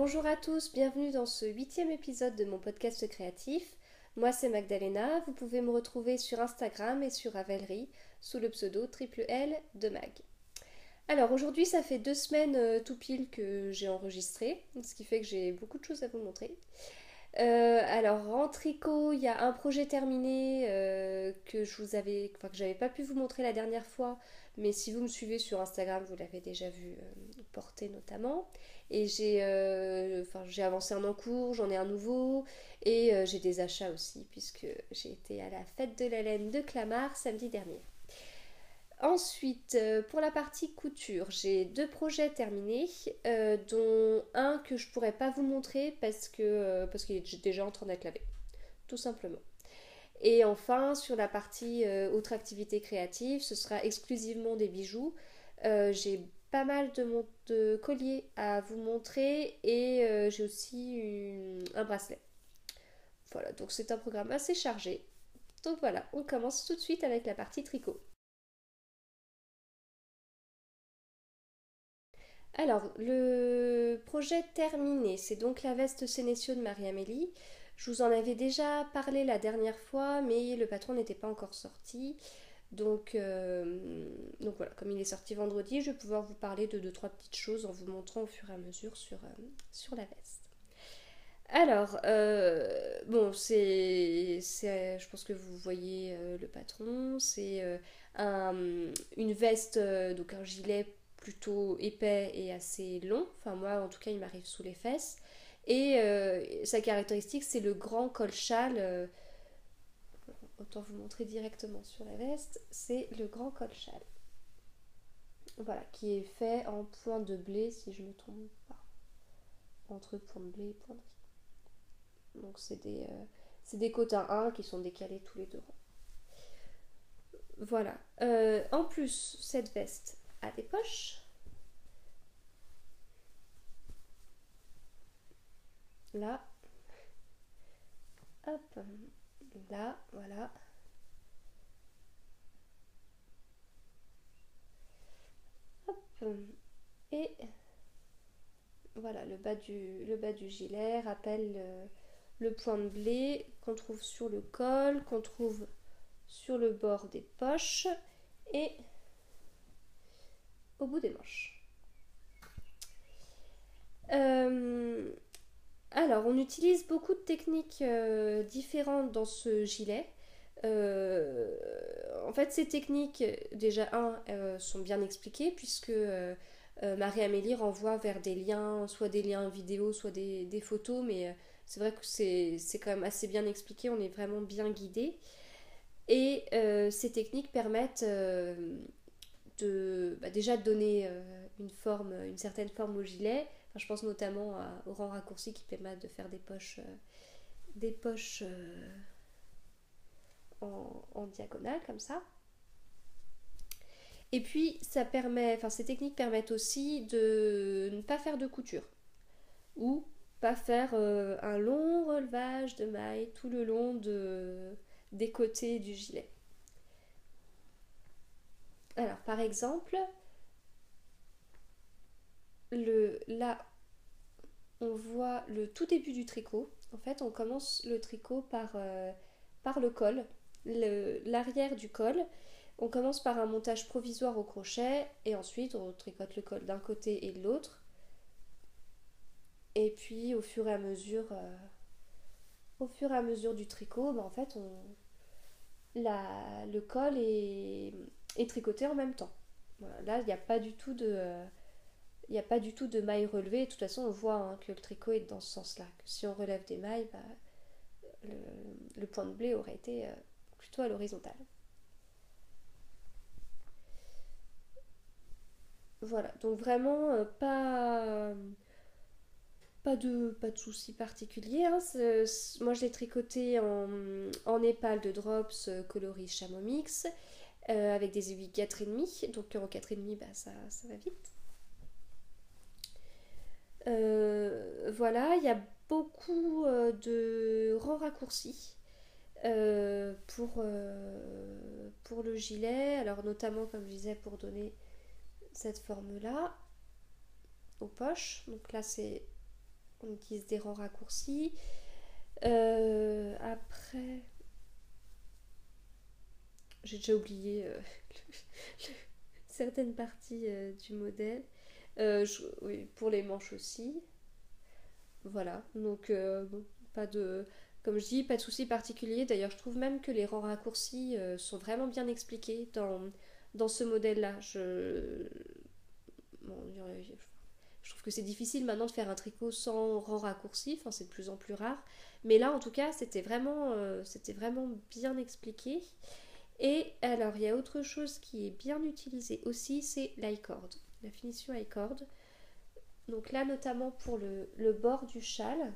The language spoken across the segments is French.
Bonjour à tous, bienvenue dans ce 8e épisode de mon podcast créatif. Moi c'est Magdalena, vous pouvez me retrouver sur Instagram et sur Ravelry sous le pseudo Triple L de Mag. Alors aujourd'hui ça fait 2 semaines tout pile que j'ai enregistré, ce qui fait que j'ai beaucoup de choses à vous montrer. Alors en tricot, il y a un projet terminé que j'avais pas pu vous montrer la dernière fois, mais si vous me suivez sur Instagram, vous l'avez déjà vu porter notamment. Et j'ai avancé un en cours, j'en ai un nouveau, et j'ai des achats aussi, puisque j'ai été à la fête de la laine de Clamart samedi dernier. Ensuite, pour la partie couture, j'ai 2 projets terminés, dont un que je pourrais pas vous montrer parce qu'il est déjà en train d'être lavé, tout simplement. Et enfin, sur la partie autre activité créative, ce sera exclusivement des bijoux. J'ai pas mal de colliers à vous montrer et j'ai aussi un bracelet. Voilà, donc c'est un programme assez chargé. Donc voilà, on commence tout de suite avec la partie tricot. Alors, le projet terminé, c'est donc la veste Sénécio de Marie-Amélie. Je vous en avais déjà parlé la dernière fois, mais le patron n'était pas encore sorti. Donc voilà, comme il est sorti vendredi, je vais pouvoir vous parler de 2-3 petites choses en vous montrant au fur et à mesure sur la veste. Alors, bon, je pense que vous voyez le patron. C'est une veste, donc un gilet plutôt épais et assez long. Enfin, moi, en tout cas, il m'arrive sous les fesses. Et sa caractéristique, c'est le grand col-châle. Autant vous montrer directement sur la veste. C'est le grand col-châle. Voilà, qui est fait en point de blé, si je ne me trompe pas. Entre point de blé et point de riz. Donc, c'est des quotas 1 qui sont décalés tous les 2 rangs. Voilà. En plus, cette veste a des poches. Là. Hop. Là. Voilà. Hop. Et voilà, le bas du gilet rappelle le point de blé qu'on trouve sur le col, qu'on trouve sur le bord des poches et au bout des manches. Euh, Alors, on utilise beaucoup de techniques différentes dans ce gilet. Euh, En fait, ces techniques, déjà, sont bien expliquées puisque Marie-Amélie renvoie vers des liens, soit des liens vidéo, soit des photos, mais c'est vrai que c'est quand même assez bien expliqué, on est vraiment bien guidé. Et ces techniques permettent déjà de donner une certaine forme au gilet. Enfin, je pense notamment au rang raccourci qui permettent de faire des poches en diagonale comme ça. Et puis ces techniques permettent aussi de ne pas faire de couture ou pas faire un long relevage de mailles tout le long des côtés du gilet. Alors par exemple, là on voit le tout début du tricot. En fait, on commence le tricot par le col, l'arrière du col. On commence par un montage provisoire au crochet et ensuite on tricote le col d'un côté et de l'autre. Et puis au fur et à mesure du tricot, en fait, le col est tricoté en même temps. Voilà, là, il n'y a pas du tout il n'y a pas du tout de mailles relevées. De toute façon, on voit que le tricot est dans ce sens-là. Que si on relève des mailles, le point de blé aurait été plutôt à l'horizontale. Voilà, donc vraiment pas de soucis particuliers. Hein. Moi, je l'ai tricoté en épale de drops coloris chameau mix avec des aiguilles 4,5. Donc en 4,5, ça va vite. Voilà, il y a beaucoup de rangs raccourcis pour le gilet. Alors notamment, comme je disais, pour donner cette forme-là aux poches. Donc là, c'est On utilise des rangs raccourcis. Après, j'ai déjà oublié certaines parties du modèle. Oui, pour les manches aussi. Voilà, donc bon, pas de, comme je dis, pas de souci particulier. D'ailleurs, je trouve même que les rangs raccourcis sont vraiment bien expliqués dans ce modèle-là. Bon, je trouve que c'est difficile maintenant de faire un tricot sans rangs raccourcis, enfin c'est de plus en plus rare. Mais là, en tout cas, c'était vraiment bien expliqué. Et alors, il y a autre chose qui est bien utilisée aussi, c'est l'i-cord, la finition i-cord. Donc là, notamment pour le bord du châle,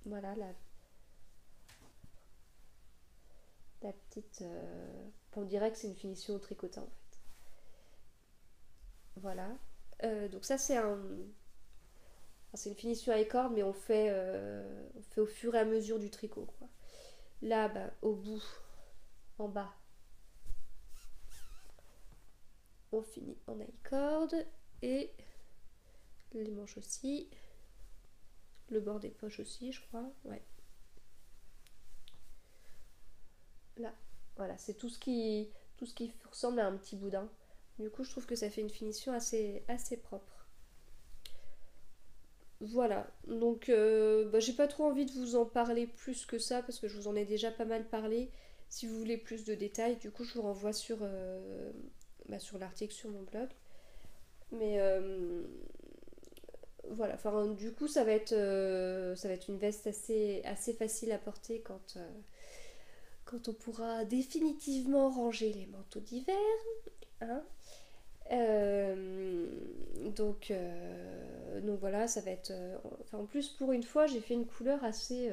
voilà la petite. On dirait que c'est une finition au tricotin en fait. Voilà. Donc ça, c'est une finition à corde, mais on fait au fur et à mesure du tricot, quoi. Là, bah, au bout, en bas, on finit en i-cord et les manches aussi. Le bord des poches aussi, je crois. Ouais. Là, voilà, c'est tout ce qui ressemble à un petit boudin. Du coup, je trouve que ça fait une finition assez propre. Voilà, donc bah, j'ai pas trop envie de vous en parler plus que ça parce que je vous en ai déjà pas mal parlé. Si vous voulez plus de détails, du coup, je vous renvoie sur l'article sur mon blog. Mais voilà, enfin, du coup, ça va être une veste assez facile à porter quand on pourra définitivement ranger les manteaux d'hiver. Hein. Euh, donc voilà, ça va être. Enfin, en plus, pour une fois, j'ai fait une couleur assez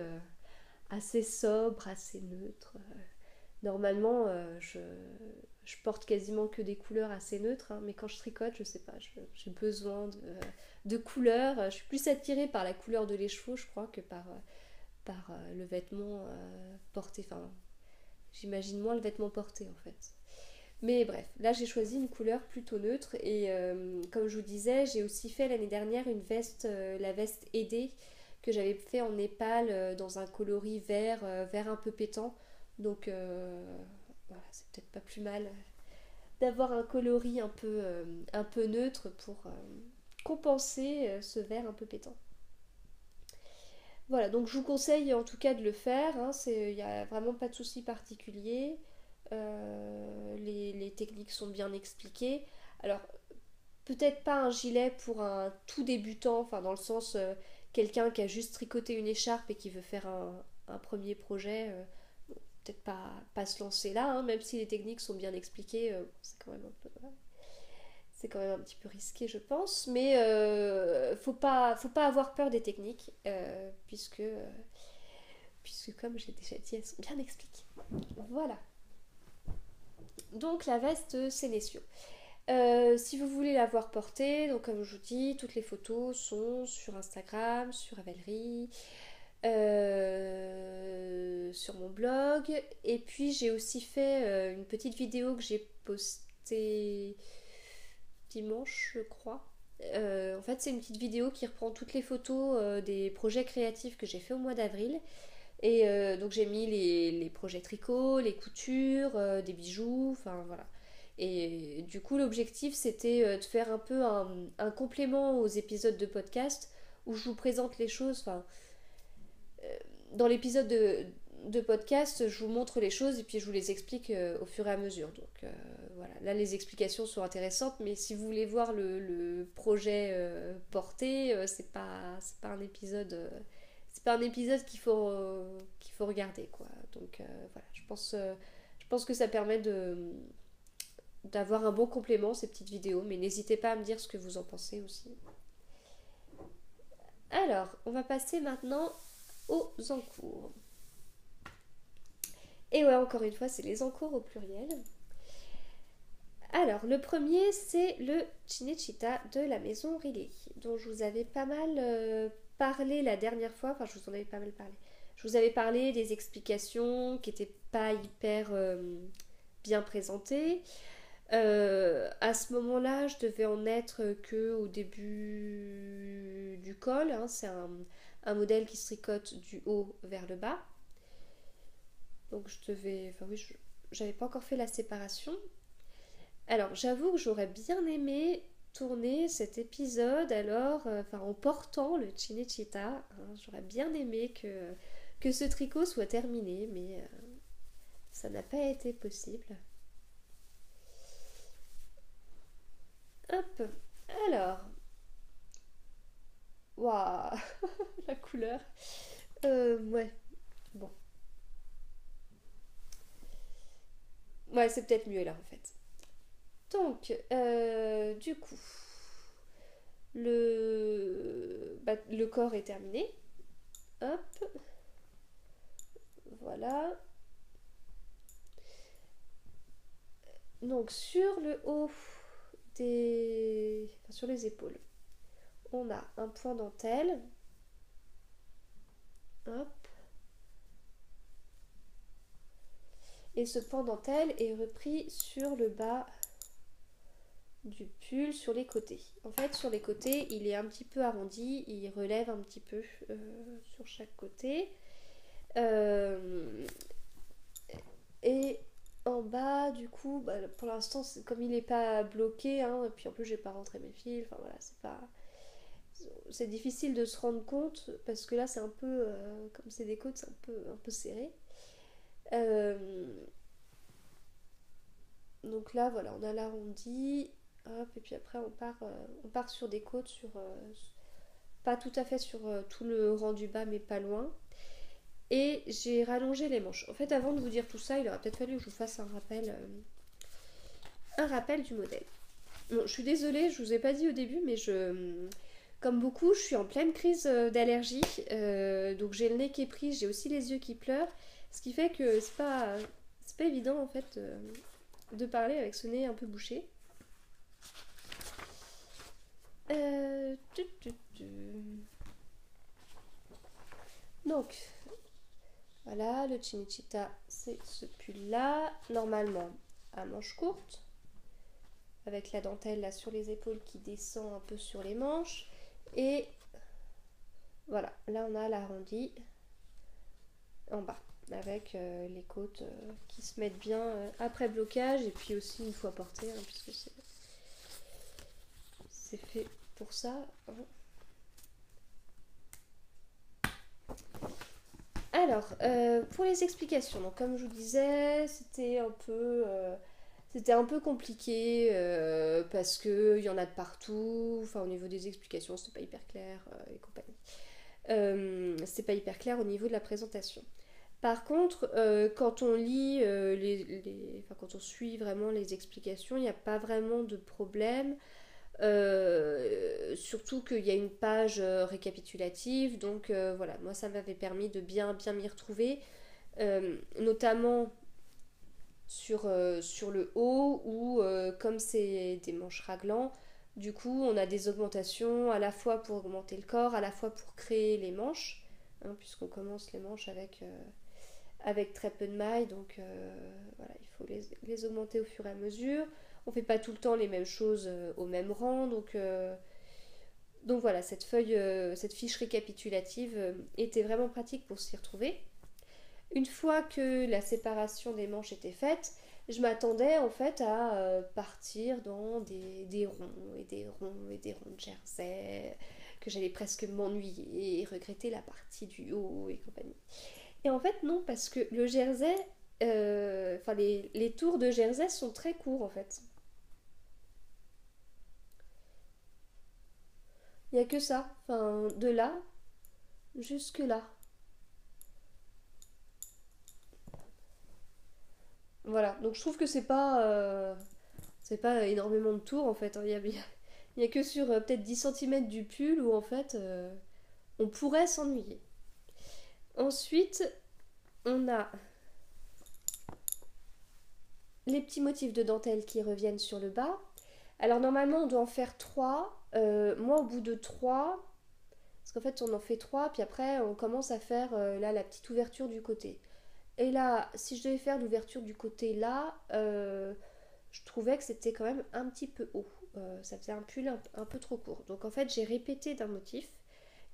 sobre, assez neutre. Normalement, je porte quasiment que des couleurs assez neutres, hein, mais quand je tricote, je sais pas, j'ai besoin de couleurs. Je suis plus attirée par la couleur de l'écheveau, je crois, que par le vêtement porté. Enfin, j'imagine moins le vêtement porté en fait. Mais bref, là j'ai choisi une couleur plutôt neutre et comme je vous disais, j'ai aussi fait l'année dernière une veste, la veste aidée que j'avais fait en népal dans un coloris vert un peu pétant. Donc voilà, c'est peut-être pas plus mal d'avoir un coloris un peu neutre pour compenser ce vert un peu pétant. Voilà, donc je vous conseille en tout cas de le faire, hein, il n'y a vraiment pas de souci particulier. Les techniques sont bien expliquées. Alors, peut-être pas un gilet pour un tout débutant, enfin dans le sens quelqu'un qui a juste tricoté une écharpe et qui veut faire un premier projet, peut-être pas se lancer là, hein, même si les techniques sont bien expliquées, c'est quand même un petit peu risqué, je pense. Mais faut pas avoir peur des techniques, puisque comme j'ai déjà dit, elles sont bien expliquées. Voilà. Donc la veste Sénécio. Si vous voulez la voir portée, donc comme je vous dis, toutes les photos sont sur Instagram, sur Ravelry, sur mon blog. Et puis j'ai aussi fait une petite vidéo que j'ai postée dimanche, je crois. En fait, c'est une petite vidéo qui reprend toutes les photos des projets créatifs que j'ai fait au mois d'avril. Et donc j'ai mis les projets tricot, les coutures, des bijoux, enfin voilà. Et du coup l'objectif c'était de faire un peu un complément aux épisodes de podcast où je vous présente les choses. Enfin, dans l'épisode de podcast, je vous montre les choses et puis je vous les explique au fur et à mesure. Donc voilà, là les explications sont intéressantes, mais si vous voulez voir le projet porté, c'est pas un épisode. C'est pas un épisode qu'il faut regarder quoi. Donc voilà, je pense que ça permet d'avoir un bon complément ces petites vidéos, mais n'hésitez pas à me dire ce que vous en pensez aussi. Alors, on va passer maintenant aux encours. Et ouais, encore une fois, c'est les encours au pluriel. Alors, le premier, c'est le Cinecittà de la maison Riley, dont je vous avais pas mal parlé la dernière fois. Enfin, je vous en avais pas mal parlé. Je vous avais parlé des explications qui n'étaient pas hyper bien présentées. À ce moment-là, je devais en être que au début du col, hein. C'est un modèle qui se tricote du haut vers le bas. Donc je devais... Enfin oui, j'avais pas encore fait la séparation. Alors j'avoue que j'aurais bien aimé tourner cet épisode alors, en portant le Cinecittà, hein. J'aurais bien aimé que ce tricot soit terminé, mais ça n'a pas été possible. Hop, alors, waouh, la couleur. Ouais, bon. Ouais, c'est peut-être mieux là en fait. Donc, du coup, le corps est terminé. Hop, voilà. Donc, sur le haut sur les épaules, on a un point dentelle. Hop. Et ce point dentelle est repris sur le bas du pull, sur les côtés. En fait, sur les côtés, il est un petit peu arrondi, il relève un petit peu sur chaque côté. Et en bas, du coup, pour l'instant, comme il n'est pas bloqué, hein, et puis en plus, j'ai pas rentré mes fils, enfin voilà, c'est difficile de se rendre compte parce que là, c'est un peu, comme c'est des côtes, c'est un peu serré. Euh, donc là, voilà, on a l'arrondi, hop, et puis après, on part sur des côtes, pas tout à fait sur tout le rang du bas, mais pas loin. Et j'ai rallongé les manches. En fait, avant de vous dire tout ça, il aurait peut-être fallu que je vous fasse un rappel du modèle. Bon, je suis désolée, je vous ai pas dit au début, mais comme beaucoup, je suis en pleine crise d'allergie. Donc j'ai le nez qui est pris, j'ai aussi les yeux qui pleurent. Ce qui fait que c'est pas évident en fait de parler avec ce nez un peu bouché. Euh, tu, tu, tu. Donc, voilà, le Cinecittà, c'est ce pull-là. Normalement, à manches courtes, avec la dentelle là sur les épaules qui descend un peu sur les manches. Et voilà, là on a l'arrondi en bas, avec les côtes qui se mettent bien après blocage, et puis aussi une fois porté, hein, puisque c'est fait pour ça, hein. Alors, pour les explications, donc comme je vous disais, c'était un peu compliqué parce qu'il y en a de partout. Enfin, au niveau des explications, c'était pas hyper clair et compagnie. C'était pas hyper clair au niveau de la présentation. Par contre, quand on lit quand on suit vraiment les explications, il n'y a pas vraiment de problème. Surtout qu'il y a une page récapitulative, donc voilà, moi ça m'avait permis de bien m'y retrouver, notamment sur le haut où comme c'est des manches raglan, du coup on a des augmentations à la fois pour augmenter le corps, à la fois pour créer les manches, hein, puisqu'on commence les manches avec très peu de mailles, donc voilà, il faut les augmenter au fur et à mesure. On fait pas tout le temps les mêmes choses au même rang, donc voilà, cette fiche récapitulative était vraiment pratique pour s'y retrouver. Une fois que la séparation des manches était faite, je m'attendais en fait à partir dans des ronds et des ronds et des ronds de jersey, que j'allais presque m'ennuyer et regretter la partie du haut et compagnie. Et en fait non, parce que le jersey, les tours de jersey sont très courts en fait. Il n'y a que ça, enfin de là jusque là. Voilà, donc je trouve que c'est pas énormément de tours en fait, hein. Il y a que sur peut-être 10 centimètres du pull où en fait on pourrait s'ennuyer. Ensuite, on a les petits motifs de dentelle qui reviennent sur le bas. Alors normalement on doit en faire 3. Moi au bout de 3, parce qu'en fait on en fait 3, puis après on commence à faire là la petite ouverture du côté. Et là, si je devais faire l'ouverture du côté là, je trouvais que c'était quand même un petit peu haut. Ça faisait un pull un peu trop court. Donc en fait, j'ai répété d'un motif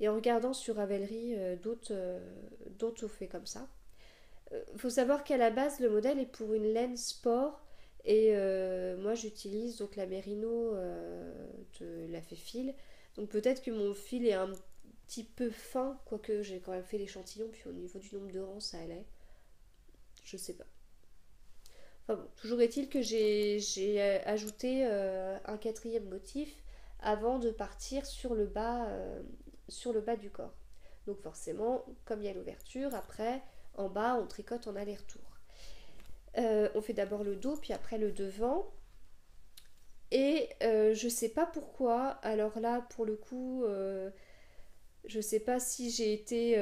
et en regardant sur Ravelry d'autres ont fait comme ça. Faut savoir qu'à la base, le modèle est pour une laine sport et moi j'utilise donc la Merino de la Fil. Donc peut-être que mon fil est un petit peu fin, quoique j'ai quand même fait l'échantillon, puis au niveau du nombre de rangs ça allait. Je sais pas. Enfin bon, toujours est-il que j'ai ajouté un quatrième motif avant de partir sur le bas du corps. Donc forcément, comme il y a l'ouverture, après, en bas, on tricote en aller-retour. On fait d'abord le dos, puis après le devant. Et je sais pas pourquoi, alors là, pour le coup, je sais pas si j'ai été.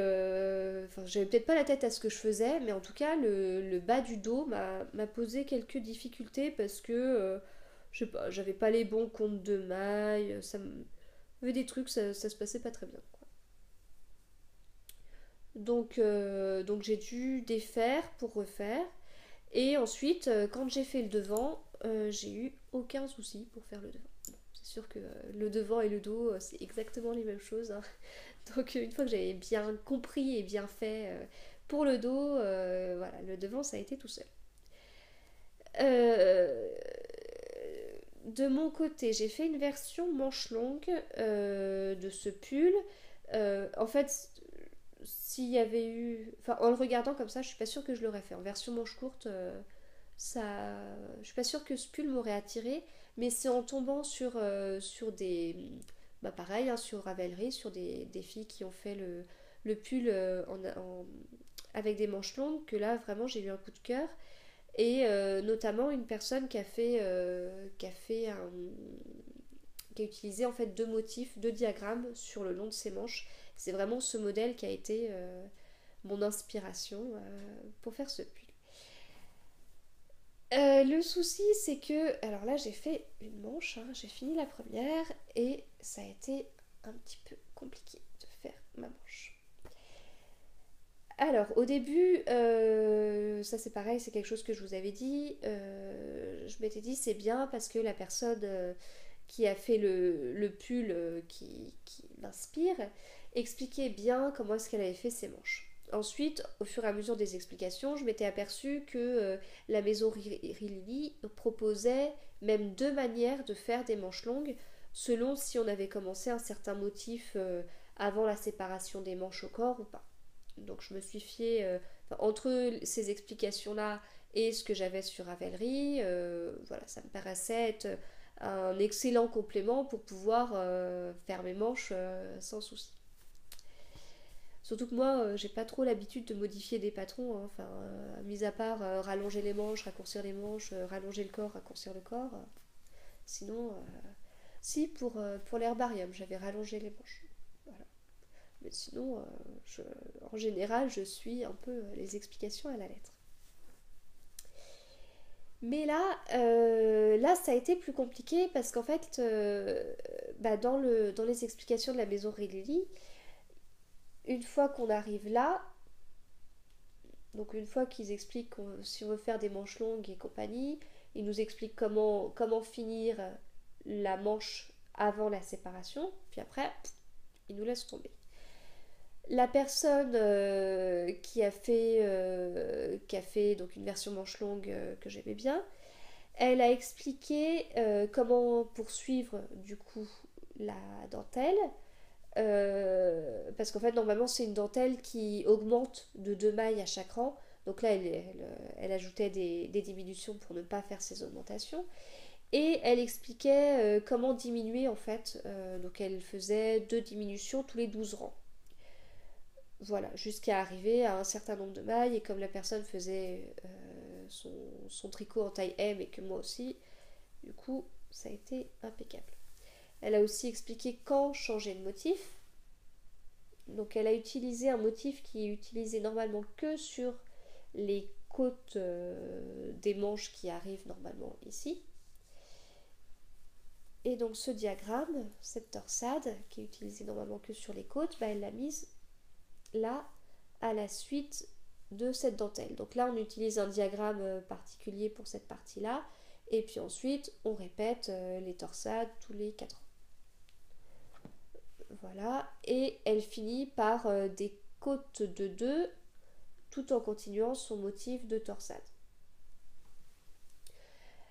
Enfin, j'avais peut-être pas la tête à ce que je faisais, mais en tout cas, le bas du dos m'a posé quelques difficultés parce que, je sais pas, j'avais pas les bons comptes de mailles, il y avait des trucs, ça se passait pas très bien, quoi. Donc j'ai dû défaire pour refaire. Et ensuite, quand j'ai fait le devant, j'ai eu aucun souci pour faire le devant. Bon, c'est sûr que le devant et le dos, c'est exactement les mêmes choses, hein. Donc une fois que j'avais bien compris et bien fait pour le dos, voilà, le devant ça a été tout seul. Euh, de mon côté, j'ai fait une version manche longue de ce pull. En fait, s'il y avait eu, enfin en le regardant comme ça, je suis pas sûre que je l'aurais fait. En version manche courte, ça, je suis pas sûre que ce pull m'aurait attiré, mais c'est en tombant sur des, bah pareil, hein, sur Ravelry, sur des filles qui ont fait le pull avec des manches longues, que là vraiment j'ai eu un coup de cœur. Et notamment une personne qui a utilisé en fait deux motifs, deux diagrammes sur le long de ses manches. C'est vraiment ce modèle qui a été mon inspiration pour faire ce pull. Le souci, c'est que, alors là, j'ai fait une manche, hein, j'ai fini la première et ça a été un petit peu compliqué de faire ma manche. Alors, au début, ça c'est pareil, c'est quelque chose que je vous avais dit. Je m'étais dit, c'est bien parce que la personne qui a fait le pull qui m'inspire expliquait bien comment est-ce qu'elle avait fait ses manches. Ensuite, au fur et à mesure des explications, je m'étais aperçue que la maison Rilly proposait même deux manières de faire des manches longues selon si on avait commencé un certain motif avant la séparation des manches au corps ou pas. Donc je me suis fiée entre ces explications-là et ce que j'avais sur Ravelry, voilà, ça me paraissait être un excellent complément pour pouvoir faire mes manches sans souci. Surtout que moi, j'ai pas trop l'habitude de modifier des patrons, hein. Enfin, mis à part rallonger les manches, raccourcir les manches, rallonger le corps, raccourcir le corps. Sinon, si pour l'herbarium, j'avais rallongé les manches. Voilà. Mais sinon, en général, je suis un peu les explications à la lettre. Mais là, ça a été plus compliqué parce qu'en fait, bah, dans les explications de la maison Riley, une fois qu'on arrive là, donc une fois qu'ils expliquent si on veut faire des manches longues et compagnie, ils nous expliquent comment finir la manche avant la séparation, puis après, ils nous laissent tomber. La personne qui a fait donc une version manche longue que j'aimais bien, elle a expliqué comment poursuivre du coup la dentelle. Parce qu'en fait normalement c'est une dentelle qui augmente de 2 mailles à chaque rang. Donc là elle ajoutait des diminutions pour ne pas faire ces augmentations. Et elle expliquait comment diminuer en fait. Donc elle faisait 2 diminutions tous les 12 rangs. Voilà, jusqu'à arriver à un certain nombre de mailles. Et comme la personne faisait son tricot en taille M et que moi aussi, du coup, ça a été impeccable. Elle a aussi expliqué quand changer de motif. Donc elle a utilisé un motif qui est utilisé normalement que sur les côtes des manches qui arrivent normalement ici. Et donc ce diagramme, cette torsade, qui est utilisée normalement que sur les côtes, bah, elle l'a mise là à la suite de cette dentelle. Donc là on utilise un diagramme particulier pour cette partie-là Et puis ensuite, on répète les torsades tous les 4 ans. Voilà. Et elle finit par des côtes de 2 tout en continuant son motif de torsade.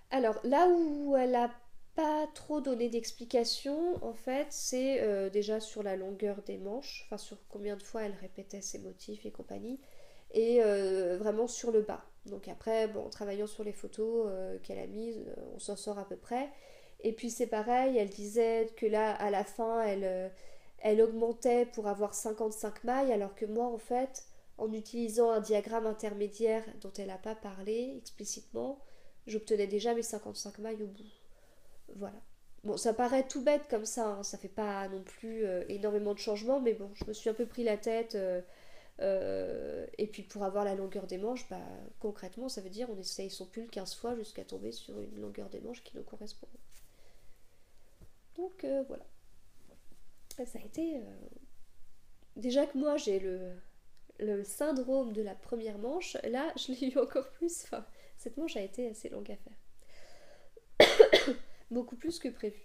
Alors, là où elle n'a pas trop donné d'explications, en fait, c'est déjà sur la longueur des manches, enfin sur combien de fois elle répétait ses motifs et compagnie, et vraiment sur le bas. Donc après, bon, en travaillant sur les photos qu'elle a mises, on s'en sort à peu près. Et puis c'est pareil, elle disait que là, à la fin, elle augmentait pour avoir 55 mailles, alors que moi, en fait, en utilisant un diagramme intermédiaire dont elle n'a pas parlé explicitement, j'obtenais déjà mes 55 mailles au bout. Voilà. Bon, ça paraît tout bête comme ça, hein, ça fait pas non plus énormément de changements, mais bon, je me suis un peu pris la tête. Et puis pour avoir la longueur des manches, bah, concrètement, ça veut dire on essaye son pull 15 fois jusqu'à tomber sur une longueur des manches qui nous correspond. Donc voilà. Ça a été... Déjà que moi j'ai le syndrome de la première manche, là je l'ai eu encore plus. Enfin, cette manche a été assez longue à faire. Beaucoup plus que prévu.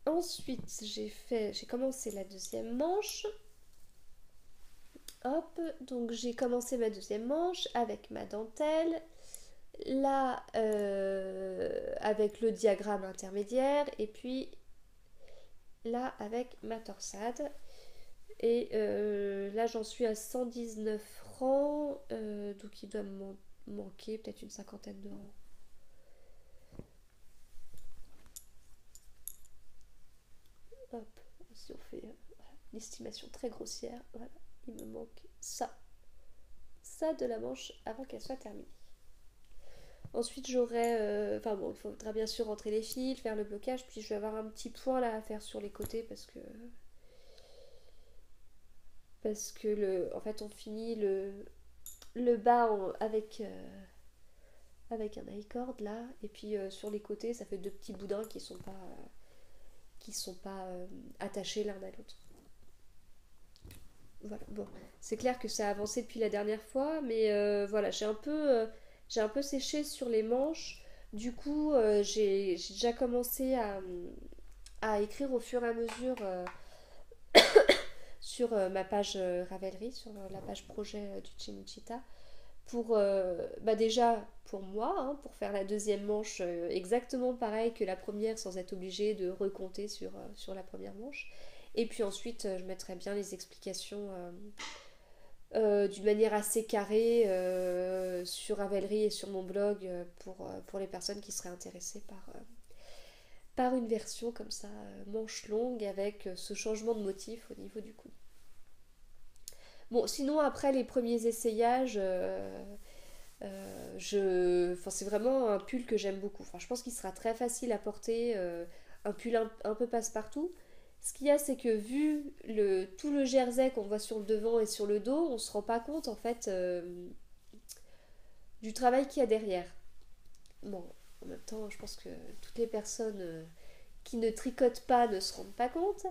Ensuite, j'ai commencé la deuxième manche. Hop, donc j'ai commencé ma deuxième manche avec ma dentelle, là avec le diagramme intermédiaire, et puis là avec ma torsade. Et là j'en suis à 119 francs, donc il doit me manquer peut-être une cinquantaine d'euros. Hop, si on fait une estimation très grossière, voilà, il me manque ça de la manche avant qu'elle soit terminée. Ensuite, j'aurai... Enfin bon, il faudra bien sûr rentrer les fils, faire le blocage, puis je vais avoir un petit point là à faire sur les côtés parce que en fait, on finit le bas avec un I-cord là, et puis sur les côtés, ça fait deux petits boudins qui sont pas attachés l'un à l'autre. Voilà, bon, c'est clair que ça a avancé depuis la dernière fois, mais voilà, j'ai un peu séché sur les manches. Du coup, j'ai déjà commencé à écrire au fur et à mesure sur ma page Ravelry, sur la page projet du Chimichita, pour bah déjà pour moi, hein, pour faire la deuxième manche exactement pareil que la première sans être obligée de recompter sur la première manche. Et puis ensuite, je mettrai bien les explications d'une manière assez carrée sur Ravelry et sur mon blog pour les personnes qui seraient intéressées par une version comme ça, manche longue avec ce changement de motif au niveau du cou. Bon, sinon après les premiers essayages, enfin, c'est vraiment un pull que j'aime beaucoup. Enfin, je pense qu'il sera très facile à porter, un pull un peu passe-partout. Ce qu'il y a, c'est que vu tout le jersey qu'on voit sur le devant et sur le dos, on se rend pas compte en fait du travail qu'il y a derrière. Bon, en même temps, je pense que toutes les personnes qui ne tricotent pas ne se rendent pas compte.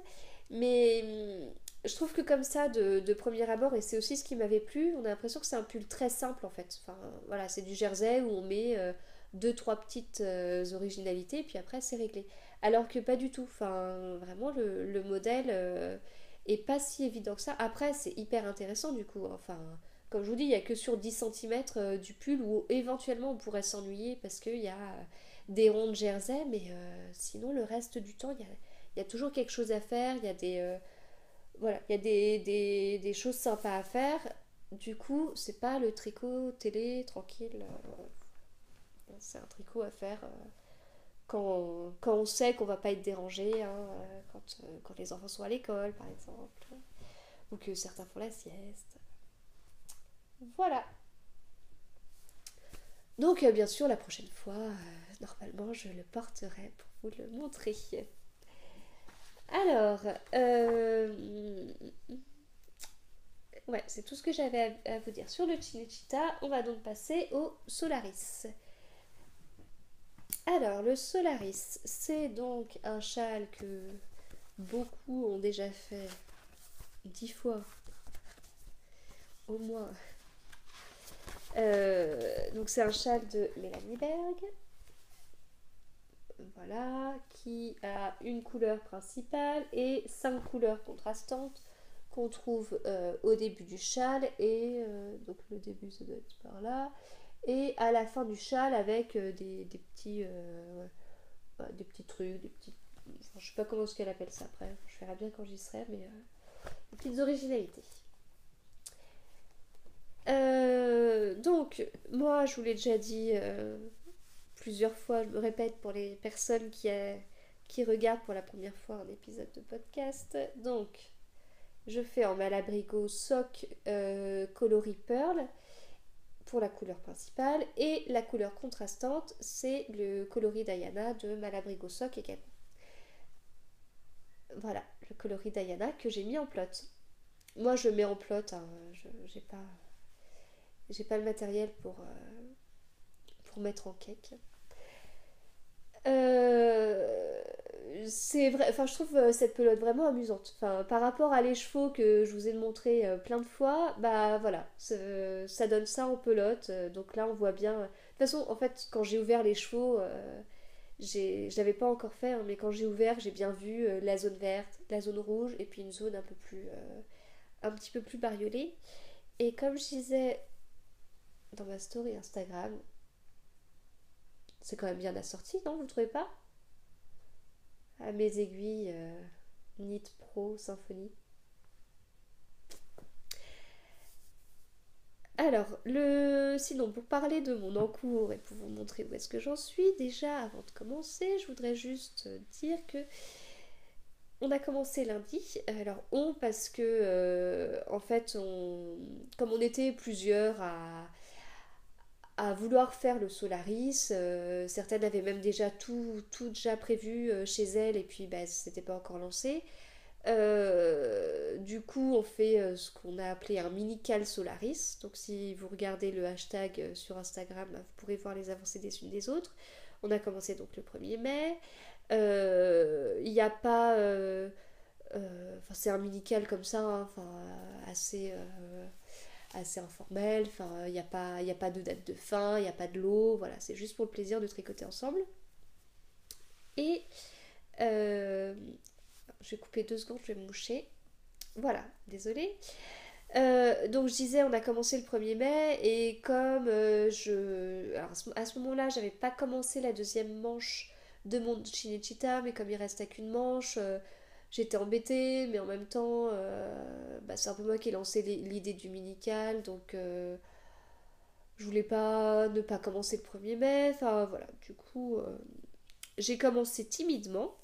Mais je trouve que comme ça, de premier abord, et c'est aussi ce qui m'avait plu, on a l'impression que c'est un pull très simple en fait. Enfin, voilà, c'est du jersey où on met deux, trois petites originalités, puis après c'est réglé. Alors que pas du tout. Enfin, vraiment, le modèle est pas si évident que ça. Après, c'est hyper intéressant du coup. Enfin, comme je vous dis, il n'y a que sur 10 cm du pull où éventuellement on pourrait s'ennuyer parce qu'il y a des ronds de jersey, mais sinon le reste du temps, il y a toujours quelque chose à faire, il y a voilà, il y a des choses sympas à faire. Du coup, c'est pas le tricot télé tranquille. C'est un tricot à faire quand on sait qu'on va pas être dérangé, hein, quand les enfants sont à l'école, par exemple, ou que certains font la sieste. Voilà. Donc, bien sûr, la prochaine fois, normalement, je le porterai pour vous le montrer. Alors, ouais, c'est tout ce que j'avais à vous dire sur le Cinecittà. On va donc passer au Solaris. Alors, le Solaris, c'est donc un châle que beaucoup ont déjà fait 10 fois, au moins, Donc c'est un châle de Mélanie Berg, voilà, qui a une couleur principale et 5 couleurs contrastantes qu'on trouve au début du châle et donc le début ça doit être par là et à la fin du châle avec des petits des petits trucs, des petits, enfin, je sais pas comment est-ce qu'elle appelle ça après, je verrai bien quand j'y serai, mais des petites originalités. Donc moi je vous l'ai déjà dit plusieurs fois, je me répète pour les personnes qui regardent pour la première fois un épisode de podcast. Donc, je fais en Malabrigo Sock coloris Pearl pour la couleur principale et la couleur contrastante, c'est le coloris Diana de Malabrigo Sock également. Voilà, le coloris Diana que j'ai mis en plot. Moi, je mets en plot, hein, j'ai pas le matériel pour mettre en cake. Euh, c'est vrai, enfin je trouve cette pelote vraiment amusante. Enfin, par rapport à les chevaux que je vous ai montré plein de fois, bah voilà, ça donne ça en pelote. Donc là on voit bien. De toute façon, en fait, quand j'ai ouvert les chevaux, je l'avais pas encore fait, hein, mais quand j'ai ouvert, j'ai bien vu la zone verte, la zone rouge et puis une zone un peu plus, un petit peu plus bariolée. Et comme je disais dans ma story Instagram, c'est quand même bien assorti, non? Vous trouvez pas? À mes aiguilles Knit Pro Symfony. Alors, sinon, pour parler de mon encours et pour vous montrer où est-ce que j'en suis, déjà, avant de commencer, je voudrais juste dire que on a commencé lundi. Alors, parce que, en fait, comme on était plusieurs à vouloir faire le Solaris, certaines avaient même déjà tout déjà prévu chez elles et puis bah, c'était pas encore lancé. Du coup, on fait ce qu'on a appelé un mini cal Solaris. Donc, si vous regardez le hashtag sur Instagram, vous pourrez voir les avancées des unes des autres. On a commencé donc le 1er mai. Il n'y a pas. C'est un mini cal comme ça, hein, assez, assez informel. Il y a pas de date de fin, il n'y a pas de lot. Voilà, c'est juste pour le plaisir de tricoter ensemble. Et euh, je vais couper 2 secondes, je vais me moucher. Voilà, désolée. Donc je disais, on a commencé le 1er mai et comme Alors à ce moment-là, j'avais pas commencé la deuxième manche de mon Cinecittà, mais comme il restait qu'une manche, j'étais embêtée, mais en même temps, bah, c'est un peu moi qui ai lancé l'idée du minical, donc je voulais pas ne pas commencer le 1er mai, enfin voilà, du coup, j'ai commencé timidement,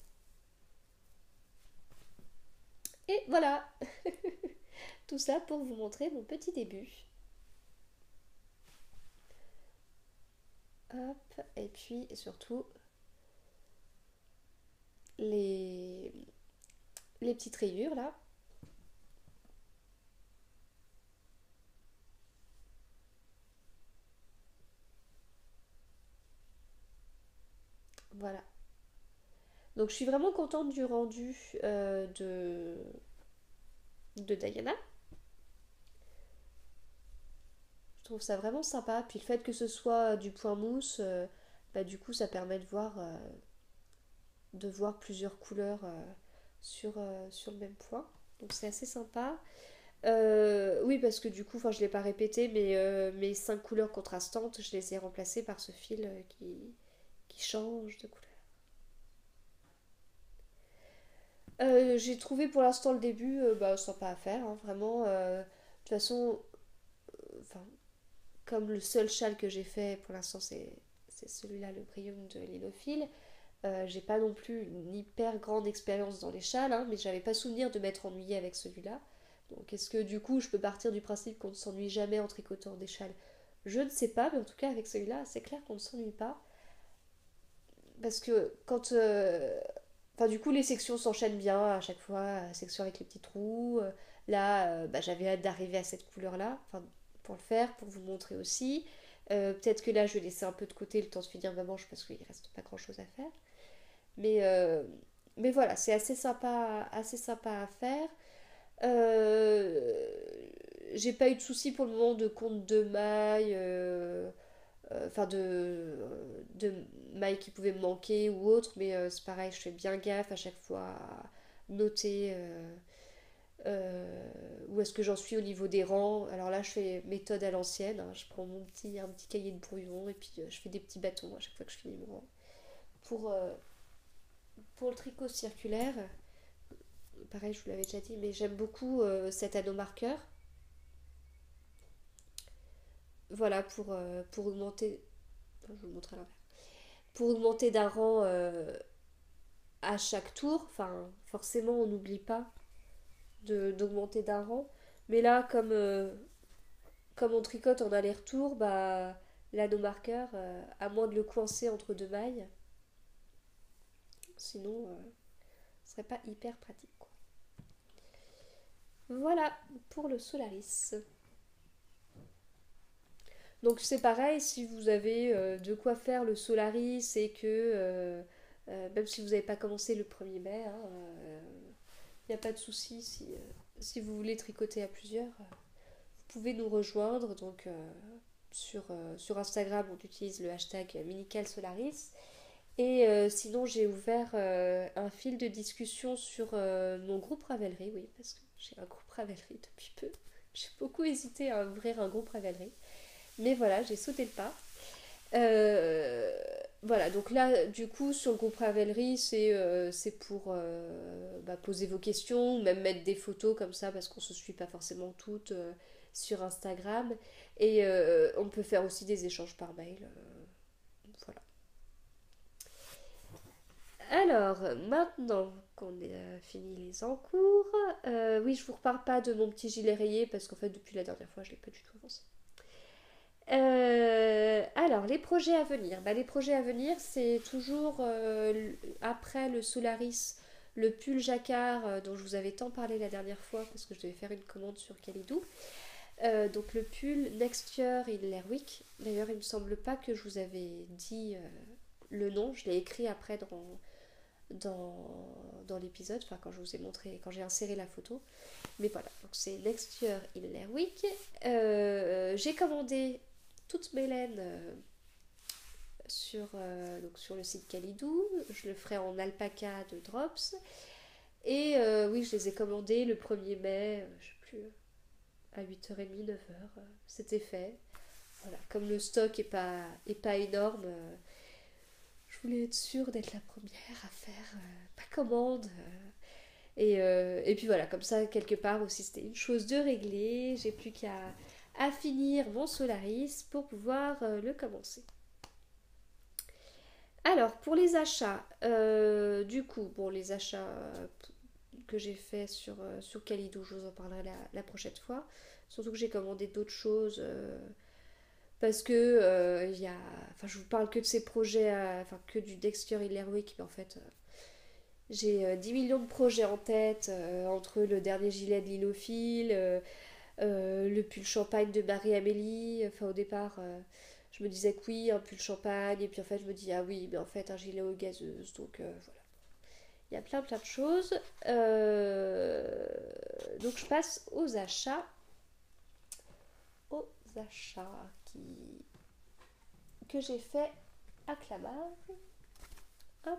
et voilà, tout ça pour vous montrer mon petit début. Hop, et puis surtout les, les petites rayures là. Voilà. Donc je suis vraiment contente du rendu de Diana. Je trouve ça vraiment sympa. Puis le fait que ce soit du point mousse, bah, du coup ça permet de voir plusieurs couleurs sur le même point. Donc c'est assez sympa. Oui, parce que du coup, je ne l'ai pas répété, mais mes 5 couleurs contrastantes, je les ai remplacées par ce fil qui change de couleur. J'ai trouvé pour l'instant le début bah, sympa à faire, hein, vraiment. De toute façon, enfin, comme le seul châle que j'ai fait pour l'instant, c'est celui-là, le Brium de Linophile. J'ai pas non plus une hyper grande expérience dans les châles, hein, mais j'avais pas souvenir de m'être ennuyée avec celui-là. Donc est-ce que du coup je peux partir du principe qu'on ne s'ennuie jamais en tricotant des châles? Je ne sais pas, mais en tout cas avec celui-là, c'est clair qu'on ne s'ennuie pas. Parce que quand enfin, du coup, les sections s'enchaînent bien à chaque fois, section avec les petits trous. Là, bah, j'avais hâte d'arriver à cette couleur-là, enfin, pour le faire, pour vous montrer aussi. Peut-être que là, je vais laisser un peu de côté le temps de finir ma manche parce qu'il reste pas grand-chose à faire. Mais, euh, mais voilà, c'est assez sympa à faire. Euh, j'ai pas eu de soucis pour le moment de compte de mailles, enfin de mailles qui pouvaient me manquer ou autre, mais c'est pareil, je fais bien gaffe à chaque fois à noter où est-ce que j'en suis au niveau des rangs. Alors là, je fais méthode à l'ancienne, hein. Je prends un petit cahier de brouillon et puis je fais des petits bâtons à chaque fois que je finis mon rang. Pour, euh, pour le tricot circulaire, pareil, je vous l'avais déjà dit, mais j'aime beaucoup cet anneau marqueur. Voilà, pour augmenter. Je vais vous montrer à l'envers. Pour augmenter d'un rang à chaque tour, enfin, forcément, on n'oublie pas d'augmenter d'un rang. Mais là, comme on tricote en aller-retour, bah, l'anneau marqueur, à moins de le coincer entre deux mailles, sinon, ce serait pas hyper pratique, quoi. Voilà pour le Solaris. Donc c'est pareil, si vous avez de quoi faire le Solaris et que, même si vous n'avez pas commencé le 1er mai, il n'y a pas de souci si vous voulez tricoter à plusieurs. Vous pouvez nous rejoindre donc sur Instagram, on utilise le hashtag MinicalSolaris. Et sinon, j'ai ouvert un fil de discussion sur mon groupe Ravelry, oui, parce que j'ai un groupe Ravelry depuis peu. J'ai beaucoup hésité à ouvrir un groupe Ravelry. Mais voilà, j'ai sauté le pas. Euh, voilà, donc là, du coup, sur le groupe Ravelry, c'est pour bah, poser vos questions, ou même mettre des photos comme ça, parce qu'on se suit pas forcément toutes sur Instagram. Et on peut faire aussi des échanges par mail. Voilà. Alors, maintenant qu'on a fini les encours, oui, je vous reparle pas de mon petit gilet rayé, parce qu'en fait, depuis la dernière fois, je l'ai pas du tout avancé. Alors, les projets à venir. Bah, les projets à venir, c'est toujours après le Solaris, le pull jacquard dont je vous avais tant parlé la dernière fois parce que je devais faire une commande sur Calidou. Donc le pull Next Year in Lerwick. D'ailleurs, il me semble pas que je vous avais dit le nom. Je l'ai écrit après dans l'épisode, enfin quand je vous ai montré, quand j'ai inséré la photo. Mais voilà, donc c'est Next Year in Lerwick. J'ai commandé toutes mes laines donc sur le site Calidou. Je le ferai en alpaca de Drops. Et oui, je les ai commandées le 1er mai, je sais plus, à 8h30, 9h. C'était fait. Voilà, comme le stock est pas énorme, je voulais être sûre d'être la première à faire ma commande. Et puis voilà, comme ça, quelque part aussi, c'était une chose de régler. J'ai plus qu'à finir mon Solaris pour pouvoir le commencer. Alors, pour les achats, du coup, bon, les achats que j'ai fait sur Calidou, je vous en parlerai la prochaine fois. Surtout que j'ai commandé d'autres choses parce que enfin, je vous parle que de ces projets, enfin, que du Dexter Hillerwick, mais en fait, j'ai 10 millions de projets en tête entre le dernier gilet de Lilophile, le pull champagne de Marie-Amélie. Enfin, au départ, je me disais que oui, un pull champagne, et puis en fait, je me dis, ah oui, mais en fait, un gilet aux gazeuses. Donc voilà. Il y a plein de choses. Donc je passe aux achats. Aux achats que j'ai fait à Clamart. Hop.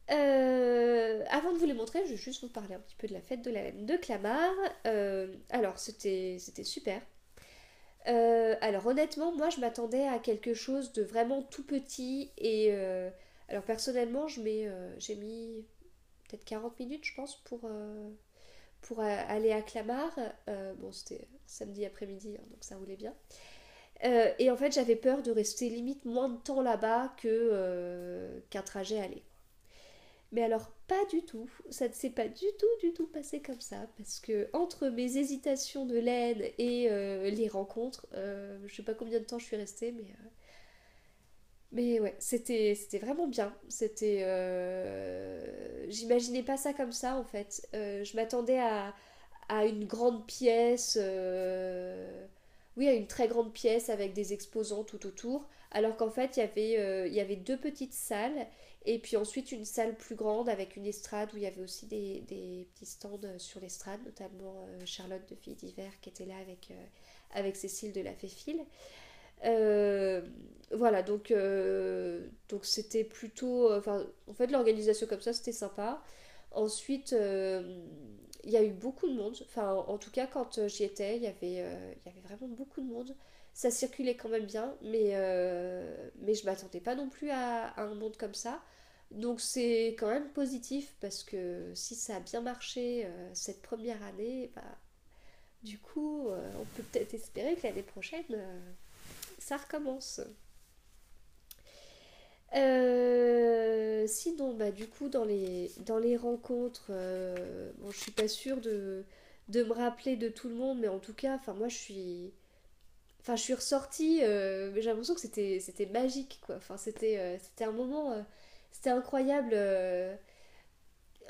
Avant de vous les montrer, je vais juste vous parler un petit peu de la fête de la laine de Clamart. Alors, c'était super. Alors, honnêtement, moi, je m'attendais à quelque chose de vraiment tout petit. Et alors, personnellement, j'ai mis peut-être 40 minutes, je pense, pour aller à Clamart. Bon, c'était samedi après-midi, hein, donc ça roulait bien. Et en fait, j'avais peur de rester limite moins de temps là-bas qu'un trajet aller. Mais alors, pas du tout. Ça ne s'est pas du tout passé comme ça. Parce que entre mes hésitations de laine et les rencontres, je sais pas combien de temps je suis restée, mais ouais, c'était vraiment bien. J'imaginais pas ça comme ça en fait. Je m'attendais à une grande pièce. Oui, à une très grande pièce avec des exposants tout autour. Alors qu'en fait, il y avait deux petites salles Et puis ensuite une salle plus grande avec une estrade où il y avait aussi des petits stands sur l'estrade, notamment Charlotte de Filles d'Hiver qui était là avec Cécile de la Féfile. Euh, voilà, donc c'était plutôt... Enfin, en fait, l'organisation comme ça, c'était sympa. Ensuite, il y a eu beaucoup de monde. Enfin, en tout cas, quand j'y étais, il y avait vraiment beaucoup de monde. Ça circulait quand même bien, mais je m'attendais pas non plus à un monde comme ça. Donc c'est quand même positif parce que si ça a bien marché cette première année, bah, du coup, on peut peut-être espérer que l'année prochaine, ça recommence. Sinon, bah, du coup, dans les rencontres, bon, je suis pas sûre de me rappeler de tout le monde, mais en tout cas, enfin, moi, je suis ressortie, mais j'ai l'impression que c'était magique, quoi. Enfin, c'était un moment, c'était incroyable.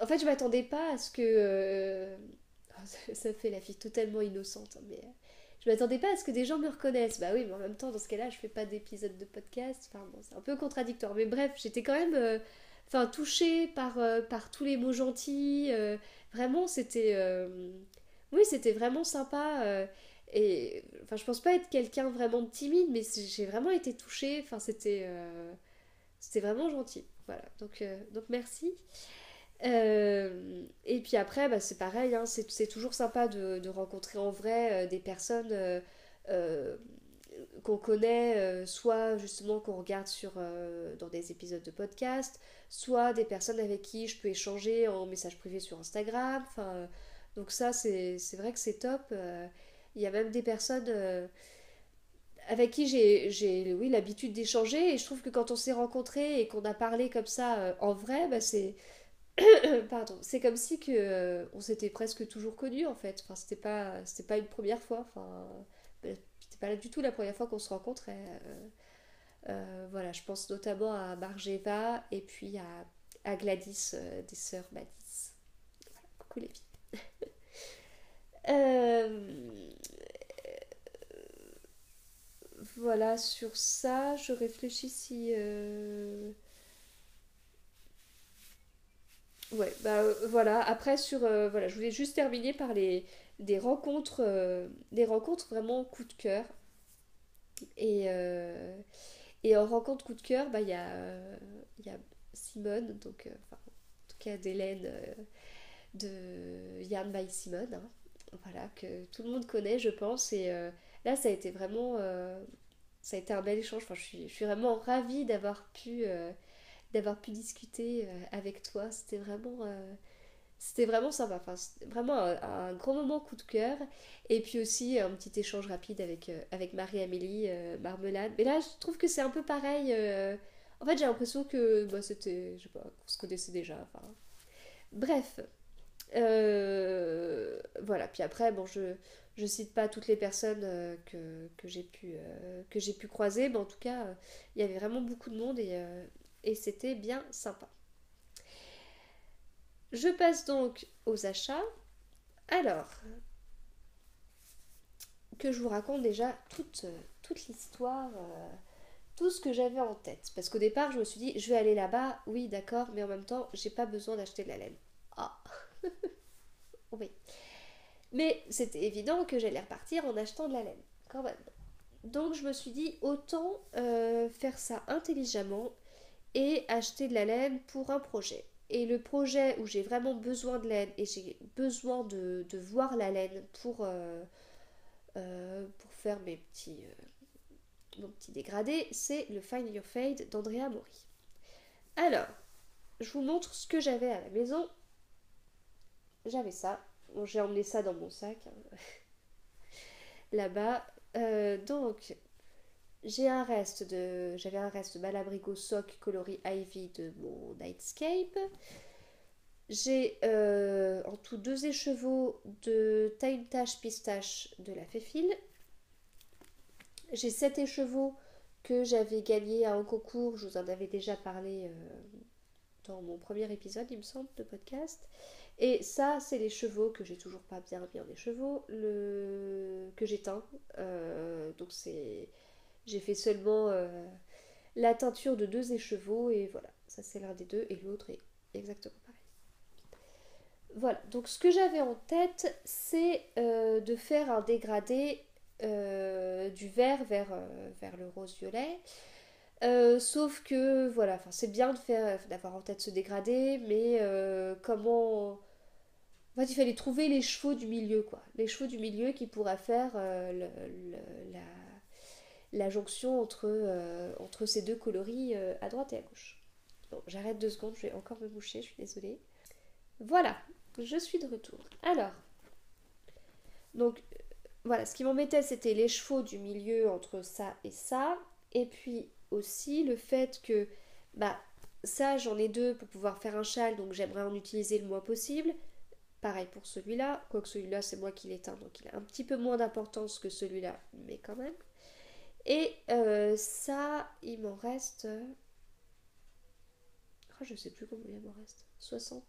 En fait, je m'attendais pas à ce que. Ça fait la fille totalement innocente, hein, mais je m'attendais pas à ce que des gens me reconnaissent. Bah oui, mais en même temps, dans ce cas-là, je fais pas d'épisode de podcast. Enfin bon, c'est un peu contradictoire. Mais bref, j'étais quand même enfin, touchée par tous les mots gentils. Vraiment, oui, c'était vraiment sympa. Et enfin, je pense pas être quelqu'un vraiment de timide, mais j'ai vraiment été touchée. Enfin, c'était vraiment gentil. Voilà, donc merci. Et puis après, bah, c'est pareil, hein, c'est toujours sympa de rencontrer en vrai des personnes euh, qu'on connaît, soit justement qu'on regarde dans des épisodes de podcast, soit des personnes avec qui je peux échanger en message privé sur Instagram. Enfin, donc ça, c'est vrai que c'est top. Il y a même des personnes avec qui oui, l'habitude d'échanger, et je trouve que quand on s'est rencontrés et qu'on a parlé comme ça en vrai, bah, pardon, c'est comme si on s'était presque toujours connus en fait. Enfin, c'était pas une première fois. Enfin, c'était pas du tout la première fois qu'on se rencontrait. Voilà, je pense notamment à Margeva et puis à Gladys des sœurs Madis. Voilà, coucou les filles. Euh, voilà, sur ça, je réfléchis si. Ouais, bah voilà. Après, voilà, je voulais juste terminer par des rencontres vraiment coup de cœur. Et, et en rencontre coup de cœur, bah, il y a Simone, enfin, en tout cas d'Hélène de Yarn by Simone, hein, voilà, que tout le monde connaît, je pense. Et là, ça a été vraiment. Ça a été un bel échange. Enfin, je suis vraiment ravie d'avoir pu discuter avec toi. C'était vraiment sympa. Enfin, c'était vraiment un grand moment coup de cœur. Et puis aussi un petit échange rapide avec Marie-Amélie Marmelade. Mais là, je trouve que c'est un peu pareil. En fait, j'ai l'impression que bah, je sais pas, qu'on se connaissait déjà. Enfin, bref. Voilà. Puis après, bon, je cite pas toutes les personnes que j'ai pu croiser. Mais en tout cas, il y avait vraiment beaucoup de monde et c'était bien sympa. Je passe donc aux achats. Alors, que je vous raconte déjà toute l'histoire, tout ce que j'avais en tête. Parce qu'au départ, je me suis dit, je vais aller là-bas, oui, d'accord, mais en même temps, j'ai pas besoin d'acheter de la laine. Ah, oui. Mais c'était évident que j'allais repartir en achetant de la laine, quand même. Donc je me suis dit, autant faire ça intelligemment et acheter de la laine pour un projet. Et le projet où j'ai vraiment besoin de laine et j'ai besoin de voir la laine pour faire mon petit dégradé, c'est le Find Your Fade d'Andrea Mori. Alors, je vous montre ce que j'avais à la maison. J'avais ça. Bon, j'ai emmené ça dans mon sac, hein, là-bas. Donc, j'avais un reste de Malabrigo Sock coloris Ivy de mon Nightscape. J'ai en tout deux écheveaux de Time Tache Pistache de la Féfile. J'ai 7 écheveaux que j'avais gagnés à un concours. Je vous en avais déjà parlé dans mon premier épisode, il me semble, de podcast. Et ça, c'est les chevaux que j'ai toujours pas bien mis en écheveau, que j'ai teint. Donc c'est, j'ai fait seulement la teinture de 2 écheveaux et voilà, ça c'est l'un des deux et l'autre est exactement pareil. Voilà, donc ce que j'avais en tête, c'est de faire un dégradé du vert vers le rose-violet. Sauf que voilà, c'est bien d'avoir en tête ce dégradé, mais comment. En fait, il fallait trouver les chevaux du milieu, quoi. Les chevaux du milieu qui pourraient faire la, la jonction entre ces deux coloris à droite et à gauche. Bon, j'arrête 2 secondes, je vais encore me boucher, je suis désolée. Voilà, je suis de retour. Alors, donc voilà, ce qui m'embêtait, c'était les chevaux du milieu entre ça et ça. Et puis aussi le fait que, bah, ça, j'en ai 2 pour pouvoir faire un châle, donc j'aimerais en utiliser le moins possible. Pareil pour celui-là, quoique celui-là, c'est moi qui l'ai teint, donc il a un petit peu moins d'importance que celui-là, mais quand même. Et ça, il m'en reste. Oh, je sais plus combien il m'en reste. 60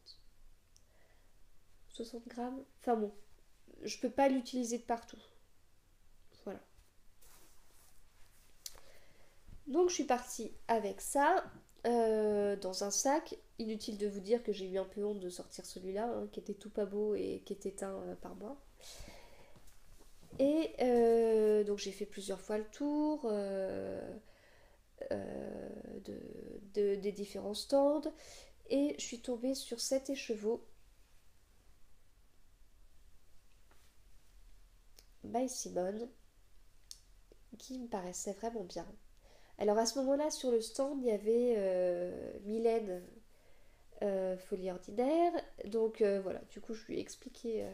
grammes. Enfin bon, je peux pas l'utiliser de partout. Voilà. Donc je suis partie avec ça dans un sac. Inutile de vous dire que j'ai eu un peu honte de sortir celui-là, hein, qui était tout pas beau et qui était teint par moi. Et donc j'ai fait plusieurs fois le tour des différents stands. Et je suis tombée sur cet écheveau by Simone qui me paraissait vraiment bien. Alors à ce moment-là, sur le stand, il y avait Mylène Folie Ordinaire. Donc voilà, du coup, je lui ai expliqué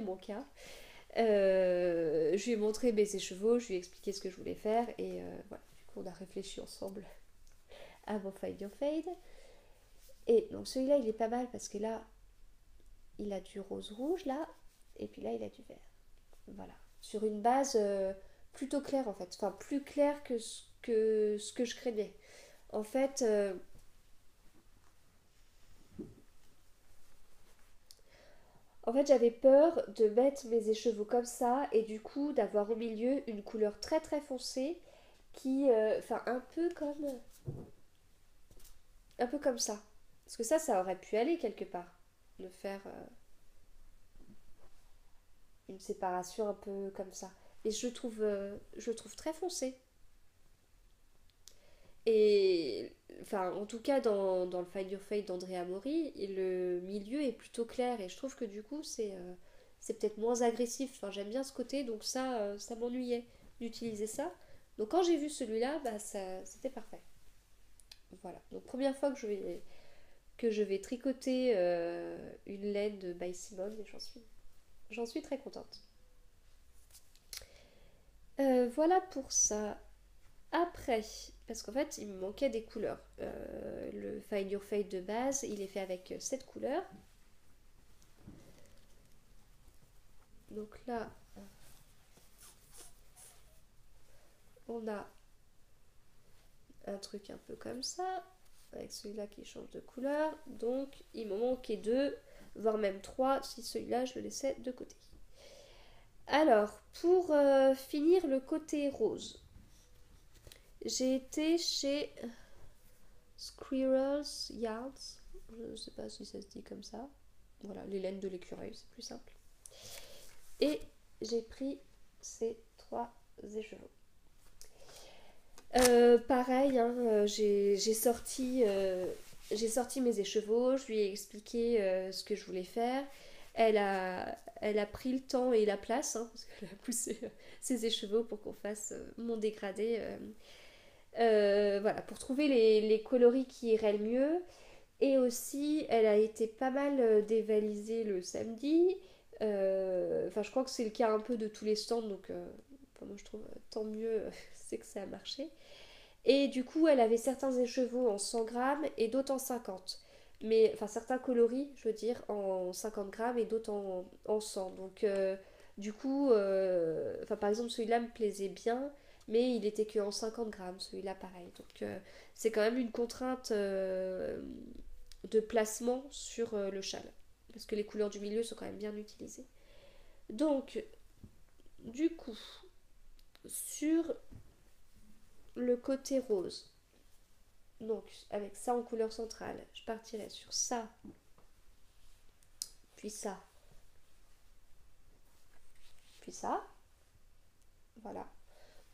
mon cas. Je lui ai montré mes écheveaux, je lui ai expliqué ce que je voulais faire. Et voilà, du coup, on a réfléchi ensemble à mon Find Your Fade. Et donc celui-là, il est pas mal parce que là, il a du rose-rouge, là. Et puis là, il a du vert. Voilà. Sur une base plutôt claire, en fait. Enfin, plus claire que ce que je craignais. En fait, j'avais peur de mettre mes écheveaux comme ça et du coup d'avoir au milieu une couleur très très foncée qui, enfin, un peu comme ça. Parce que ça aurait pu aller quelque part, de faire une séparation un peu comme ça. Et je le trouve très foncé. Et enfin, en tout cas, dans le Find Your Fate d'Andrea Mori, le milieu est plutôt clair et je trouve que du coup, c'est peut-être moins agressif. Enfin, j'aime bien ce côté, donc ça m'ennuyait d'utiliser ça. Donc quand j'ai vu celui-là, bah, c'était parfait. Voilà. Donc première fois que je vais tricoter une laine de By Simone et j'en suis très contente. Voilà pour ça. Après, parce qu'en fait, il me manquait des couleurs. Le Find Your Fate de base, il est fait avec 7 couleurs. Donc là, on a un truc un peu comme ça, avec celui-là qui change de couleur. Donc, il m'en manquait 2, voire même 3, si celui-là, je le laissais de côté. Alors, pour finir le côté rose, j'ai été chez Squirrels Yards. Je ne sais pas si ça se dit comme ça. Voilà, les laines de l'écureuil, c'est plus simple. Et j'ai pris ces 3 écheveaux. Pareil, hein, j'ai sorti mes écheveaux, je lui ai expliqué ce que je voulais faire. Elle a pris le temps et la place, hein, parce qu'elle a poussé ses écheveaux pour qu'on fasse mon dégradé. Voilà, pour trouver les coloris qui iraient le mieux. Et aussi, elle a été pas mal dévalisée le samedi. Enfin, je crois que c'est le cas un peu de tous les stands, donc moi je trouve tant mieux, c'est que ça a marché. Et du coup, elle avait certains écheveaux en 100 grammes et d'autres en 50. Mais, enfin, certains coloris, je veux dire, en 50 grammes et d'autres en 100. Donc, du coup, enfin, par exemple, celui-là me plaisait bien, mais il était que en 50 grammes, celui-là pareil. Donc, c'est quand même une contrainte de placement sur le châle. Parce que les couleurs du milieu sont quand même bien utilisées. Donc, du coup, sur le côté rose, Donc avec ça en couleur centrale, je partirai sur ça, puis ça, puis ça, voilà.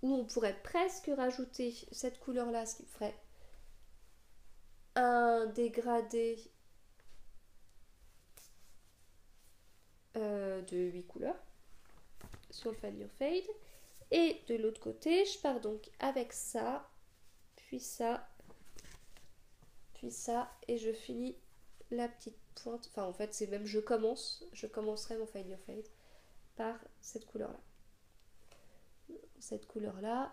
Ou on pourrait presque rajouter cette couleur-là, ce qui ferait un dégradé de 8 couleurs sur le Find Your Fade. Et de l'autre côté, je pars donc avec ça, puis ça, puis ça, et je finis la petite pointe. Enfin, en fait, c'est même je commencerai mon Find Your Fade par cette couleur-là. Cette couleur-là,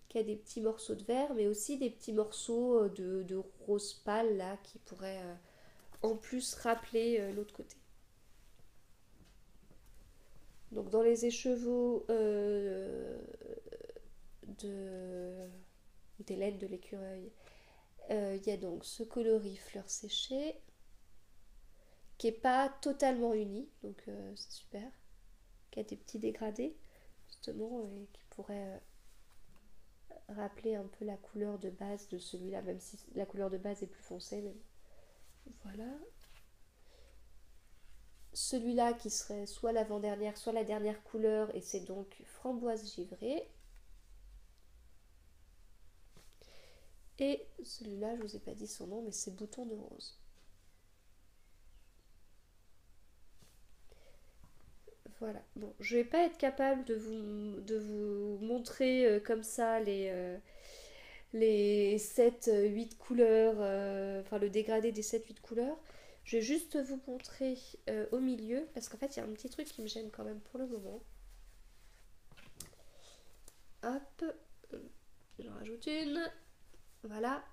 qui a des petits morceaux de vert, mais aussi des petits morceaux de rose pâle, là, qui pourraient en plus rappeler l'autre côté. Donc dans les écheveaux des laines de l'écureuil, il y a donc ce coloris fleurs séchées qui n'est pas totalement uni, donc c'est super, qui a des petits dégradés justement et qui pourrait rappeler un peu la couleur de base de celui-là, même si la couleur de base est plus foncée. Mais voilà. Celui-là qui serait soit l'avant-dernière, soit la dernière couleur, et c'est donc framboise givrée. Et celui-là, je vous ai pas dit son nom, mais c'est bouton de rose. Voilà. Bon, je vais pas être capable de vous montrer comme ça les 7-8 couleurs, enfin le dégradé des 7-8 couleurs. Je vais juste vous montrer au milieu, parce qu'en fait, il y a un petit truc qui me gêne quand même pour le moment. Hop, j'en rajoute une. Voilà.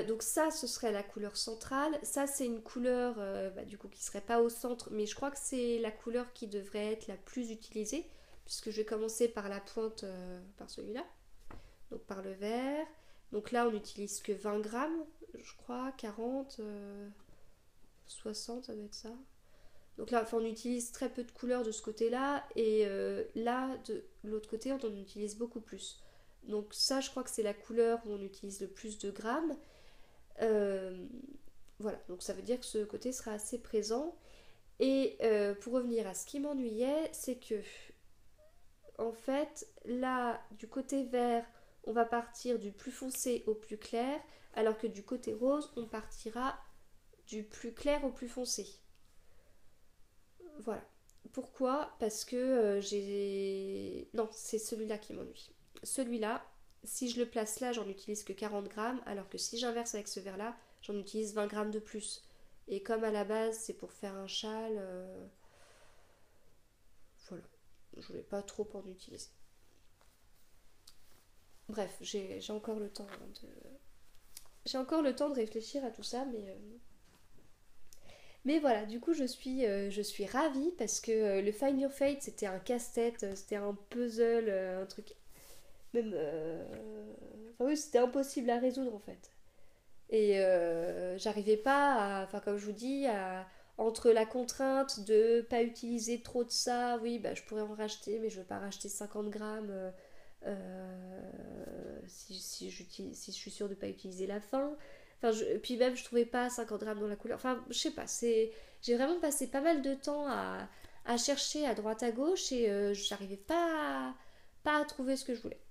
Donc ça, ce serait la couleur centrale. Ça, c'est une couleur du coup qui serait pas au centre, mais je crois que c'est la couleur qui devrait être la plus utilisée, puisque je vais commencer par la pointe, par celui-là, donc par le vert. Donc là, on n'utilise que 20 grammes, je crois, 40, 60, ça doit être ça. Donc là, on utilise très peu de couleurs de ce côté-là, et là, de l'autre côté, on en utilise beaucoup plus. Donc ça, je crois que c'est la couleur où on utilise le plus de grammes. Euh, voilà, donc ça veut dire que ce côté sera assez présent. Et pour revenir à ce qui m'ennuyait, c'est que, en fait, là, du côté vert, on va partir du plus foncé au plus clair, alors que du côté rose, on partira du plus clair au plus foncé. Voilà. Pourquoi? Parce que j'ai... Non, c'est celui-là qui m'ennuie. Celui-là, si je le place là, j'en utilise que 40 grammes, alors que si j'inverse avec ce verre-là, j'en utilise 20 grammes de plus. Et comme à la base, c'est pour faire un châle, voilà. Je voulais pas trop en utiliser. Bref, j'ai encore le temps de... J'ai encore le temps de réfléchir à tout ça, mais voilà, du coup, je suis ravie parce que le Find Your Fate, c'était un casse-tête, c'était un puzzle, un truc. Même. Enfin, oui, c'était impossible à résoudre en fait. Et j'arrivais pas à. Enfin, comme je vous dis, entre la contrainte de pas utiliser trop de ça, oui, bah, je pourrais en racheter, mais je veux pas racheter 50 grammes si je suis sûre de pas utiliser la fin. Enfin, puis même, je trouvais pas 50 grammes dans la couleur. Enfin, je sais pas, j'ai vraiment passé pas mal de temps à chercher à droite à gauche et j'arrivais pas à trouver ce que je voulais.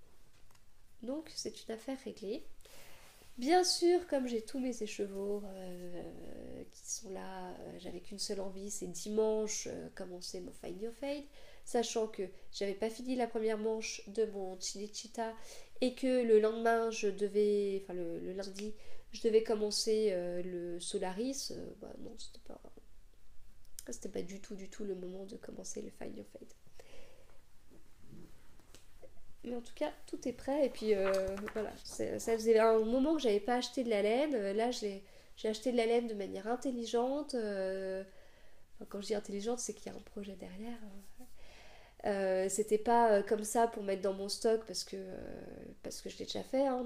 Donc, c'est une affaire réglée. Bien sûr, comme j'ai tous mes écheveaux qui sont là, j'avais qu'une seule envie, c'est dimanche commencer mon Find Your Fade, sachant que j'avais pas fini la première manche de mon Chinichita et que le lendemain, enfin le lundi, je devais commencer le Solaris. Bah non, c'était pas du tout le moment de commencer le Find Your Fade. Mais en tout cas, tout est prêt. Et puis voilà, ça faisait un moment que j'avais pas acheté de la laine. Là, j'ai acheté de la laine de manière intelligente. Enfin, quand je dis intelligente, c'est qu'il y a un projet derrière. C'était pas comme ça pour mettre dans mon stock parce que je l'ai déjà fait, hein,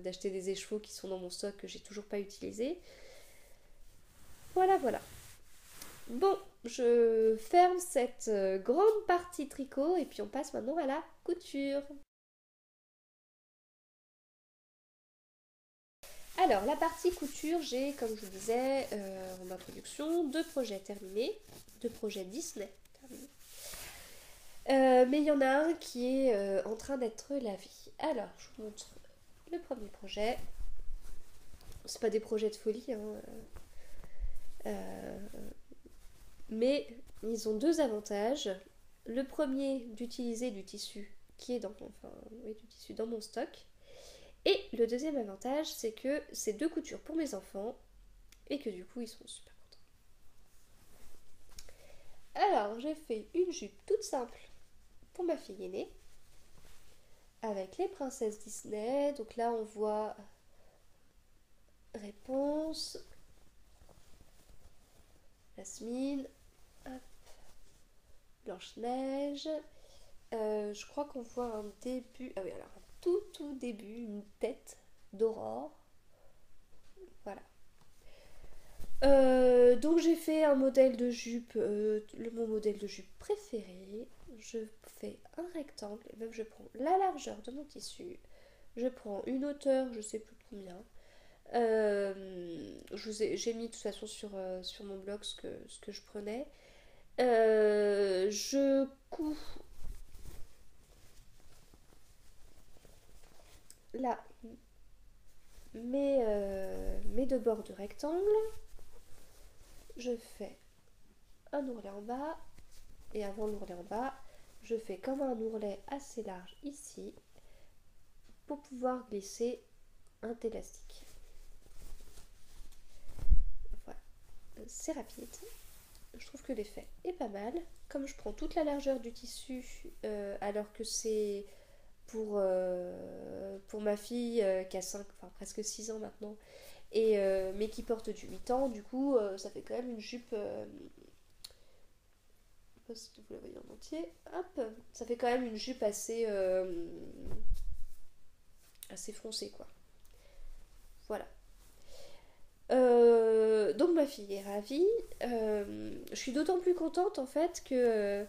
d'acheter des écheveaux qui sont dans mon stock que j'ai toujours pas utilisé. Voilà, voilà. Bon, je ferme cette grande partie tricot et puis on passe maintenant à la couture. Alors, la partie couture, j'ai, comme je vous disais en introduction, 2 projets terminés, 2 projets Disney terminés. Mais il y en a un qui est en train d'être lavé. Alors, je vous montre le premier projet. C'est pas des projets de folie, hein, mais ils ont 2 avantages. Le premier, d'utiliser du tissu qui est du tissu dans mon stock. Et le deuxième avantage, c'est que c'est 2 coutures pour mes enfants et que du coup, ils sont super contents. Alors, j'ai fait une jupe toute simple pour ma fille aînée avec les princesses Disney. Donc là, on voit Réponse, Jasmine, hop, Blanche-Neige. Je crois qu'on voit un début. Ah oui, alors un tout début, une tête d'Aurore. Voilà. Donc j'ai fait un modèle de jupe, mon modèle de jupe préféré. Je fais un rectangle, et même je prends la largeur de mon tissu. Je prends une hauteur, je sais plus combien. J'ai mis de toute façon sur mon blog ce que je prenais. Je couds là mes 2 bords de rectangle. Je fais un ourlet en bas et avant l'ourlet en bas, je fais comme un ourlet assez large ici pour pouvoir glisser un élastique. Voilà, c'est rapide. Je trouve que l'effet est pas mal. Comme je prends toute la largeur du tissu, alors que c'est pour ma fille qui a 5, enfin presque 6 ans maintenant, mais qui porte du 8 ans, du coup, ça fait quand même une jupe. Je sais pas si vous la voyez en entier. Hop, ça fait quand même une jupe assez foncée, quoi. Voilà. Donc ma fille est ravie. Je suis d'autant plus contente en fait que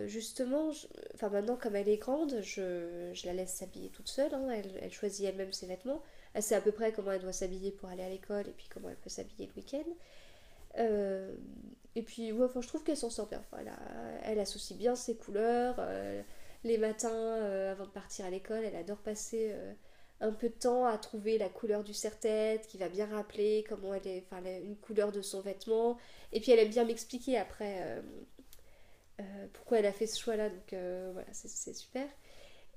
justement, enfin maintenant comme elle est grande, je la laisse s'habiller toute seule, hein. Elle choisit elle-même ses vêtements. Elle sait à peu près comment elle doit s'habiller pour aller à l'école et puis comment elle peut s'habiller le week-end. Et puis ouais, enfin, je trouve qu'elle s'en sort bien. Voilà, elle associe bien ses couleurs. Les matins avant de partir à l'école, elle adore passer un peu de temps à trouver la couleur du serre-tête qui va bien rappeler comment elle est, enfin une couleur de son vêtement. Et puis elle aime bien m'expliquer après pourquoi elle a fait ce choix-là. Donc voilà, c'est super.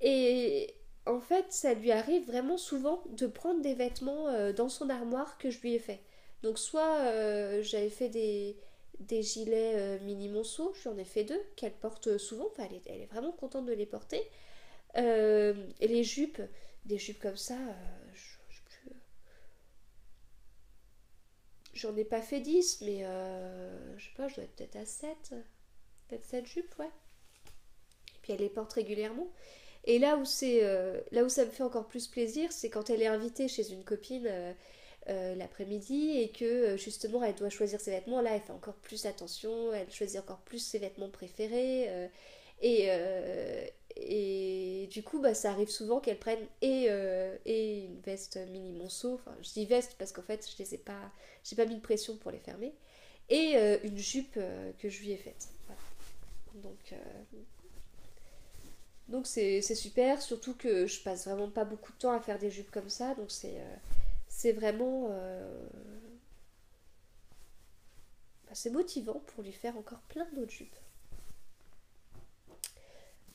Et en fait, ça lui arrive vraiment souvent de prendre des vêtements dans son armoire que je lui ai fait. Donc soit j'avais fait des gilets mini monceau, j'en ai fait 2 qu'elle porte souvent, enfin elle est vraiment contente de les porter. Et les jupes, des jupes comme ça, j'en ai pas fait 10, mais je sais pas, je dois être peut-être à 7, peut-être 7 jupes, ouais. Et puis elle les porte régulièrement. Et là où ça me fait encore plus plaisir, c'est quand elle est invitée chez une copine l'après-midi et que justement elle doit choisir ses vêtements. Là, elle fait encore plus attention, elle choisit encore plus ses vêtements préférés. Et, euh, et du coup, bah, ça arrive souvent qu'elle prenne et une veste mini monceau. Enfin, je dis veste parce qu'en fait, j'ai pas mis de pression pour les fermer. Et une jupe que je lui ai faite. Voilà. Donc c'est super, surtout que je passe vraiment pas beaucoup de temps à faire des jupes comme ça, donc c'est vraiment c'est motivant pour lui faire encore plein d'autres jupes.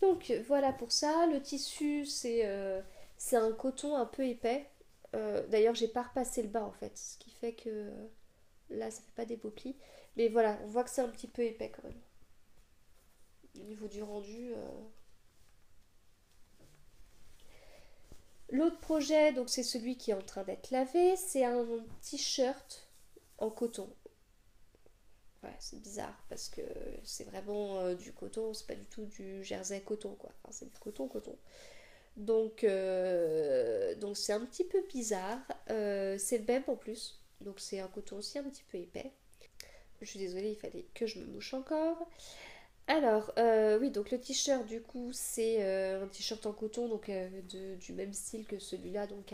Donc voilà pour ça, le tissu c'est un coton un peu épais. D'ailleurs j'ai pas repassé le bas en fait, ce qui fait que là ça fait pas des beaux plis. Mais voilà, on voit que c'est un petit peu épais quand même. Au niveau du rendu, l'autre projet, donc c'est celui qui est en train d'être lavé, c'est un t-shirt en coton. Ouais, c'est bizarre parce que c'est vraiment du coton, c'est pas du tout du jersey coton quoi. Enfin, c'est du coton coton. Donc c'est un petit peu bizarre. C'est le même en plus, donc c'est un coton aussi un petit peu épais. Je suis désolée, il fallait que je me mouche encore. Alors, oui, donc le t-shirt, du coup, c'est un t-shirt en coton, donc du même style que celui-là, donc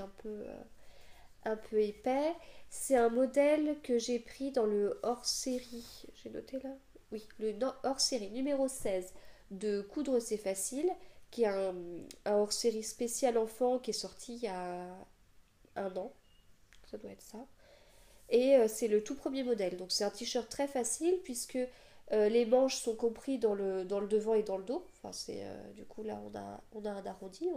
un peu épais. C'est un modèle que j'ai pris dans le hors-série. J'ai noté là? Oui, le hors-série numéro 16 de Coudre c'est facile, qui est un hors-série spécial enfant qui est sorti il y a un an. Ça doit être ça. Et c'est le tout premier modèle. Donc c'est un t-shirt très facile puisque les manches sont compris dans le devant et dans le dos. Enfin, du coup là on a un arrondi,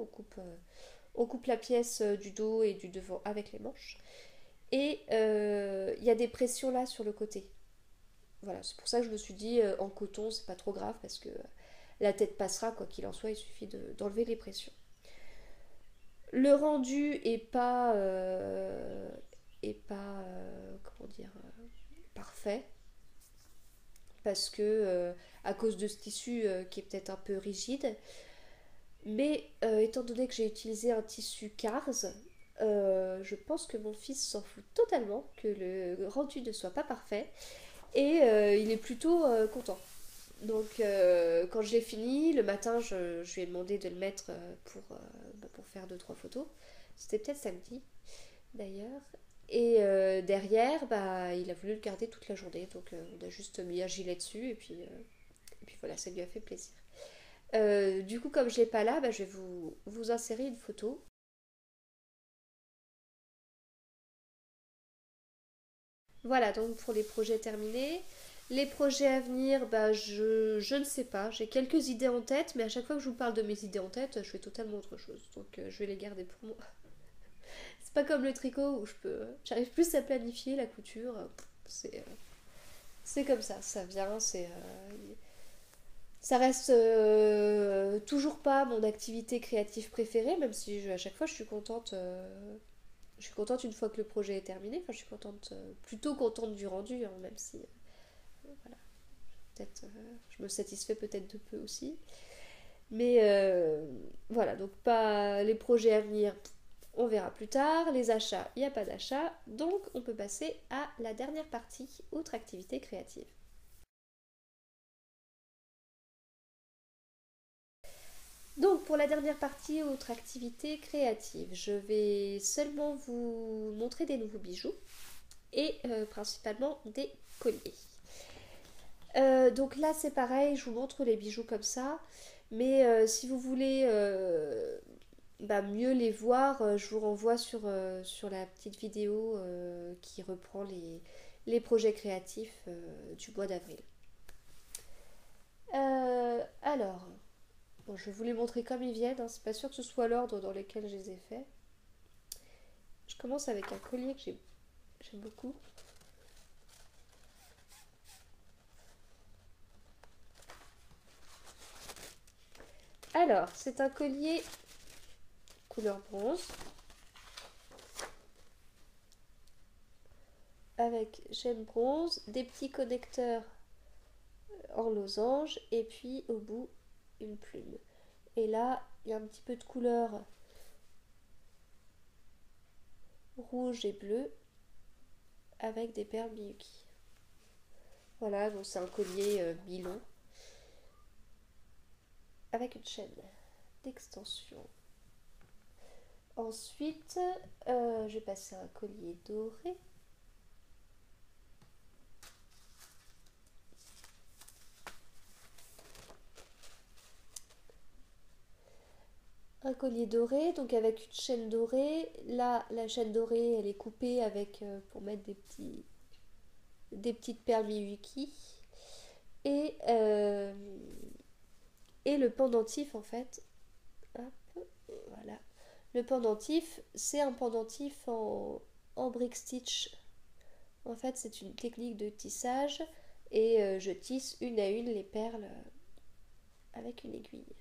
on coupe la pièce du dos et du devant avec les manches. Et il y a des pressions là sur le côté. Voilà, c'est pour ça que je me suis dit en coton c'est pas trop grave parce que la tête passera quoi qu'il en soit, il suffit d'enlever les pressions. Le rendu est pas comment dire parfait parce que à cause de ce tissu qui est peut-être un peu rigide. Mais étant donné que j'ai utilisé un tissu Cars, je pense que mon fils s'en fout totalement que le rendu ne soit pas parfait et il est plutôt content. Donc quand je l'ai fini, le matin je lui ai demandé de le mettre pour faire deux trois photos. C'était peut-être samedi d'ailleurs. Et derrière, bah, il a voulu le garder toute la journée. Donc on a juste mis un gilet dessus et puis voilà, ça lui a fait plaisir. Du coup, comme je l'ai pas là, bah, je vais vous insérer une photo. Voilà, donc pour les projets terminés. Les projets à venir, bah, je ne sais pas. J'ai quelques idées en tête, mais à chaque fois que je vous parle de mes idées en tête, je fais totalement autre chose. Donc je vais les garder pour moi. C'est pas comme le tricot où j'arrive plus à planifier la couture. C'est, euh, c'est comme ça vient. Ça reste toujours pas mon activité créative préférée, même si à chaque fois je suis contente. Je suis contente une fois que le projet est terminé. Enfin, je suis contente, plutôt contente du rendu, hein, même si voilà, peut-être, je me satisfais peut-être de peu aussi. Mais voilà, donc pas les projets à venir, on verra plus tard. Les achats, il n'y a pas d'achat. Donc on peut passer à la dernière partie, autre activité créative. Donc pour la dernière partie, autre activité créative, je vais seulement vous montrer des nouveaux bijoux et principalement des colliers. Donc là c'est pareil, je vous montre les bijoux comme ça, mais si vous voulez bah, mieux les voir, je vous renvoie sur la petite vidéo qui reprend les projets créatifs du mois d'avril. Alors, bon, je vais vous les montrer comme ils viennent, hein, c'est pas sûr que ce soit l'ordre dans lequel je les ai faits. Je commence avec un collier que j'aime beaucoup. Alors, c'est un collier couleur bronze avec chaîne bronze, des petits connecteurs en losange et puis au bout une plume. Et là, il y a un petit peu de couleur rouge et bleu avec des perles Miyuki. Voilà, donc c'est un collier mi-long avec une chaîne d'extension. Ensuite, je vais passer un collier doré. Un collier doré, donc avec une chaîne dorée. Là, la chaîne dorée, elle est coupée avec pour mettre des petites perles Miyuki. Et, euh, et le pendentif, en fait, hop, voilà. Le pendentif, c'est un pendentif en brick stitch. En fait, c'est une technique de tissage et je tisse une à une les perles avec une aiguille.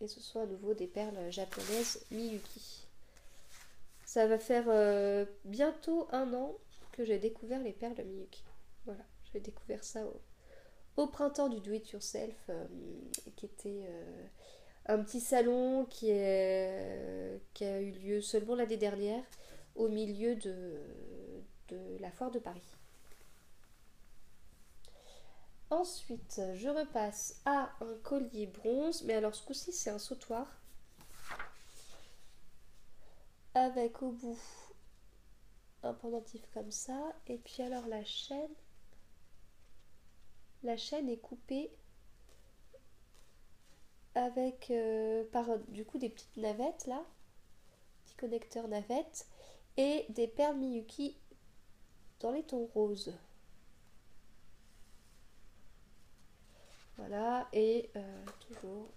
Et ce sont à nouveau des perles japonaises Miyuki. Ça va faire bientôt un an que j'ai découvert les perles Miyuki. Voilà, j'ai découvert ça au printemps du Do It Yourself, qui était un petit salon qui a eu lieu seulement l'année dernière au milieu de la foire de Paris. Ensuite, je repasse à un collier bronze, mais alors ce coup-ci c'est un sautoir. avec au bout un pendentif comme ça. Et puis alors la chaîne est coupée avec par du coup des petites navettes là, petits connecteurs navettes et des perles Miyuki dans les tons roses. Voilà, et toujours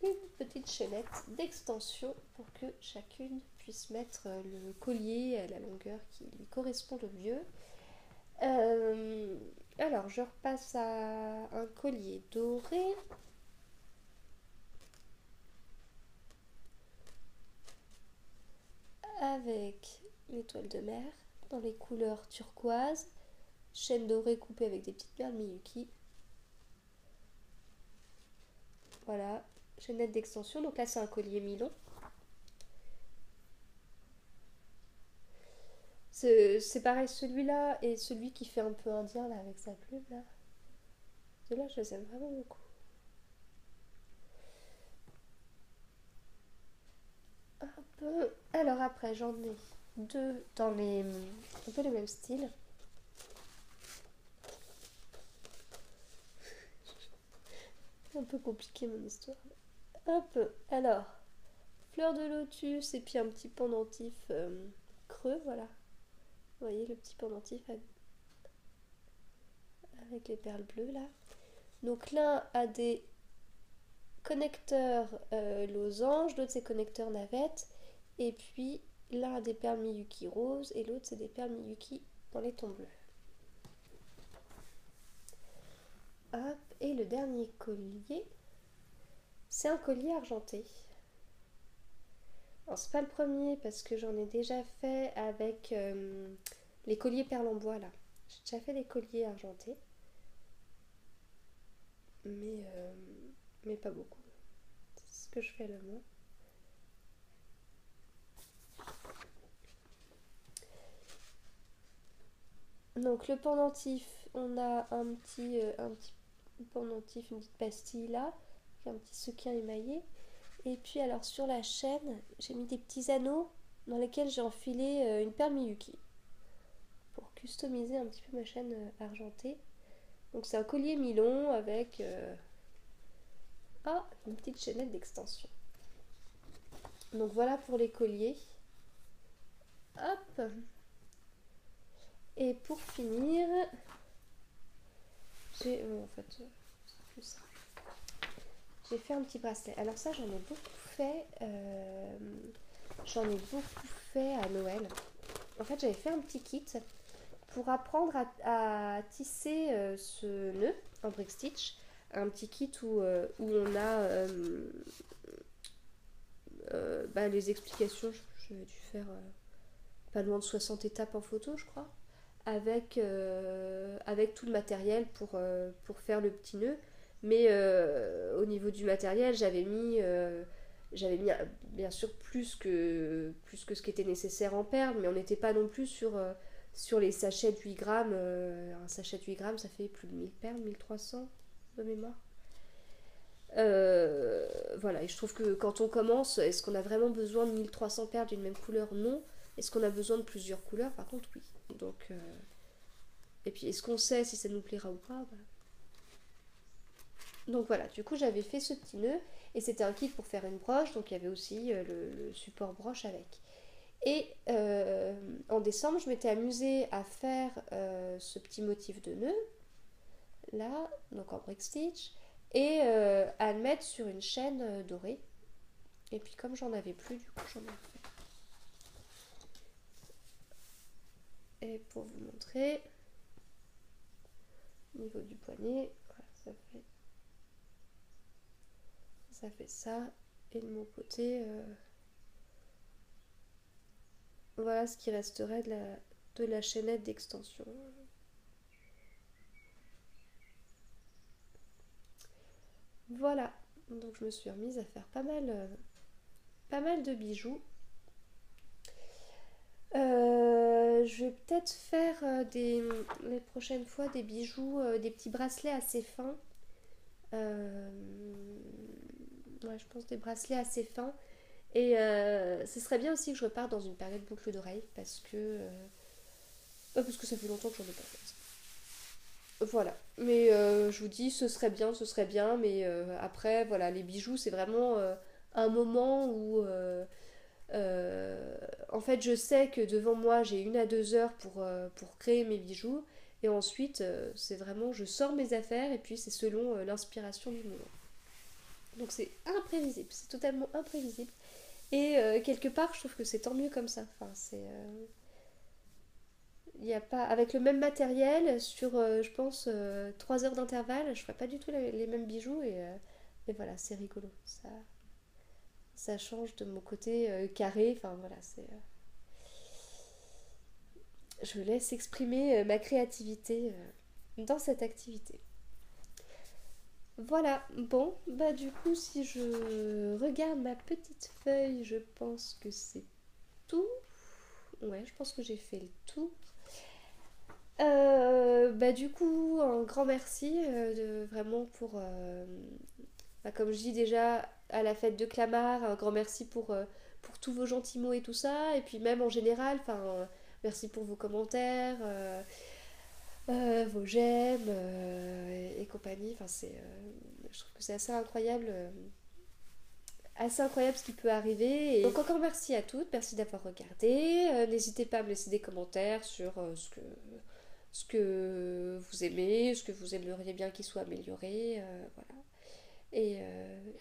une petite chaînette d'extension pour que chacune puisse mettre le collier à la longueur qui lui correspond le mieux. Alors, je repasse à un collier doré. Avec l'étoile de mer dans les couleurs turquoise, chaîne dorée coupée avec des petites perles Miyuki. Voilà, chaînette d'extension. Donc là, c'est un collier mi-long. C'est pareil, celui-là et celui qui fait un peu indien là avec sa plume là. Ceux-là, je les aime vraiment beaucoup. Hop. Alors après, j'en ai deux dans un peu le même style. Un peu compliqué mon histoire. Hop. Alors, fleur de lotus et puis un petit pendentif creux, voilà. Vous voyez le petit pendentif avec les perles bleues là. Donc l'un a des connecteurs losange, l'autre c'est connecteur navette, et puis l'un a des perles Miyuki roses et l'autre c'est des perles Miyuki dans les tons bleus. Hop, et le dernier collier, c'est un collier argenté. Alors c'est pas le premier parce que j'en ai déjà fait avec les colliers perles en bois là. J'ai déjà fait des colliers argentés, mais pas beaucoup. C'est ce que je fais le moins. Donc le pendentif, on a un petit pendentif, une petite pastille là, un petit sequin émaillé. Et puis alors sur la chaîne, j'ai mis des petits anneaux dans lesquels j'ai enfilé une perle Miyuki pour customiser un petit peu ma chaîne argentée. Donc c'est un collier mi-long avec une petite chaînette d'extension. Donc voilà pour les colliers. Hop. Et pour finir, j'ai j'ai fait un petit bracelet. Alors ça, j'en ai beaucoup fait. À Noël. En fait, j'avais fait un petit kit pour apprendre à tisser ce nœud en brick stitch. Un petit kit où on a les explications. J'avais dû faire pas loin de 60 étapes en photo, je crois. Avec tout le matériel pour faire le petit nœud. Mais au niveau du matériel, j'avais mis bien sûr plus que ce qui était nécessaire en perles, mais on n'était pas non plus sur les sachets de 8 grammes. Un sachet de 8 grammes, ça fait plus de 1000 perles, 1300 de mémoire. Voilà, et je trouve que quand on commence, est-ce qu'on a vraiment besoin de 1300 perles d'une même couleur? Non. Est-ce qu'on a besoin de plusieurs couleurs? Par contre, oui. Donc, et puis, est-ce qu'on sait si ça nous plaira ou pas? Donc voilà, du coup, j'avais fait ce petit nœud et c'était un kit pour faire une broche, donc il y avait aussi le support broche avec. Et en décembre, je m'étais amusée à faire ce petit motif de nœud, là, donc en brick stitch, et à le mettre sur une chaîne dorée. Et puis comme j'en avais plus, du coup, j'en ai fait. Et pour vous montrer, au niveau du poignet, voilà, ça fait ça. Et de mon côté, voilà ce qui resterait de la chaînette d'extension. Voilà, donc je me suis remise à faire pas mal de bijoux. Je vais peut-être faire les prochaines fois des bijoux, des petits bracelets assez fins. Ouais, je pense des bracelets assez fins Et ce serait bien aussi que je reparte dans une période boucle d'oreille parce que ça fait longtemps que j'en ai pas fait. Voilà. Mais je vous dis, ce serait bien, mais après, voilà, les bijoux, c'est vraiment un moment où, en fait, je sais que devant moi, j'ai 1 à 2 heures pour créer mes bijoux, et ensuite, c'est vraiment, je sors mes affaires, et puis c'est selon l'inspiration du moment. Donc c'est imprévisible, c'est totalement imprévisible. Et quelque part, je trouve que c'est tant mieux comme ça. Enfin, il y a pas avec le même matériel sur je pense 3 heures d'intervalle, je ferai pas du tout les mêmes bijoux et voilà, c'est rigolo, ça change de mon côté carré, enfin voilà, je laisse exprimer ma créativité dans cette activité. Voilà, bon, bah du coup si je regarde ma petite feuille, je pense que c'est tout. Ouais, je pense que j'ai fait le tour. Bah du coup, un grand merci vraiment bah, comme je dis déjà à la fête de Clamart, un grand merci pour tous vos gentils mots et tout ça, et puis même en général, enfin, merci pour vos commentaires, vos j'aime et compagnie, enfin je trouve que c'est assez incroyable ce qui peut arriver. Et donc encore merci à toutes, merci d'avoir regardé. N'hésitez pas à me laisser des commentaires sur ce que vous aimez, ce que vous aimeriez bien qu'il soit amélioré. Voilà. Et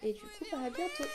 du coup, bah, à bientôt.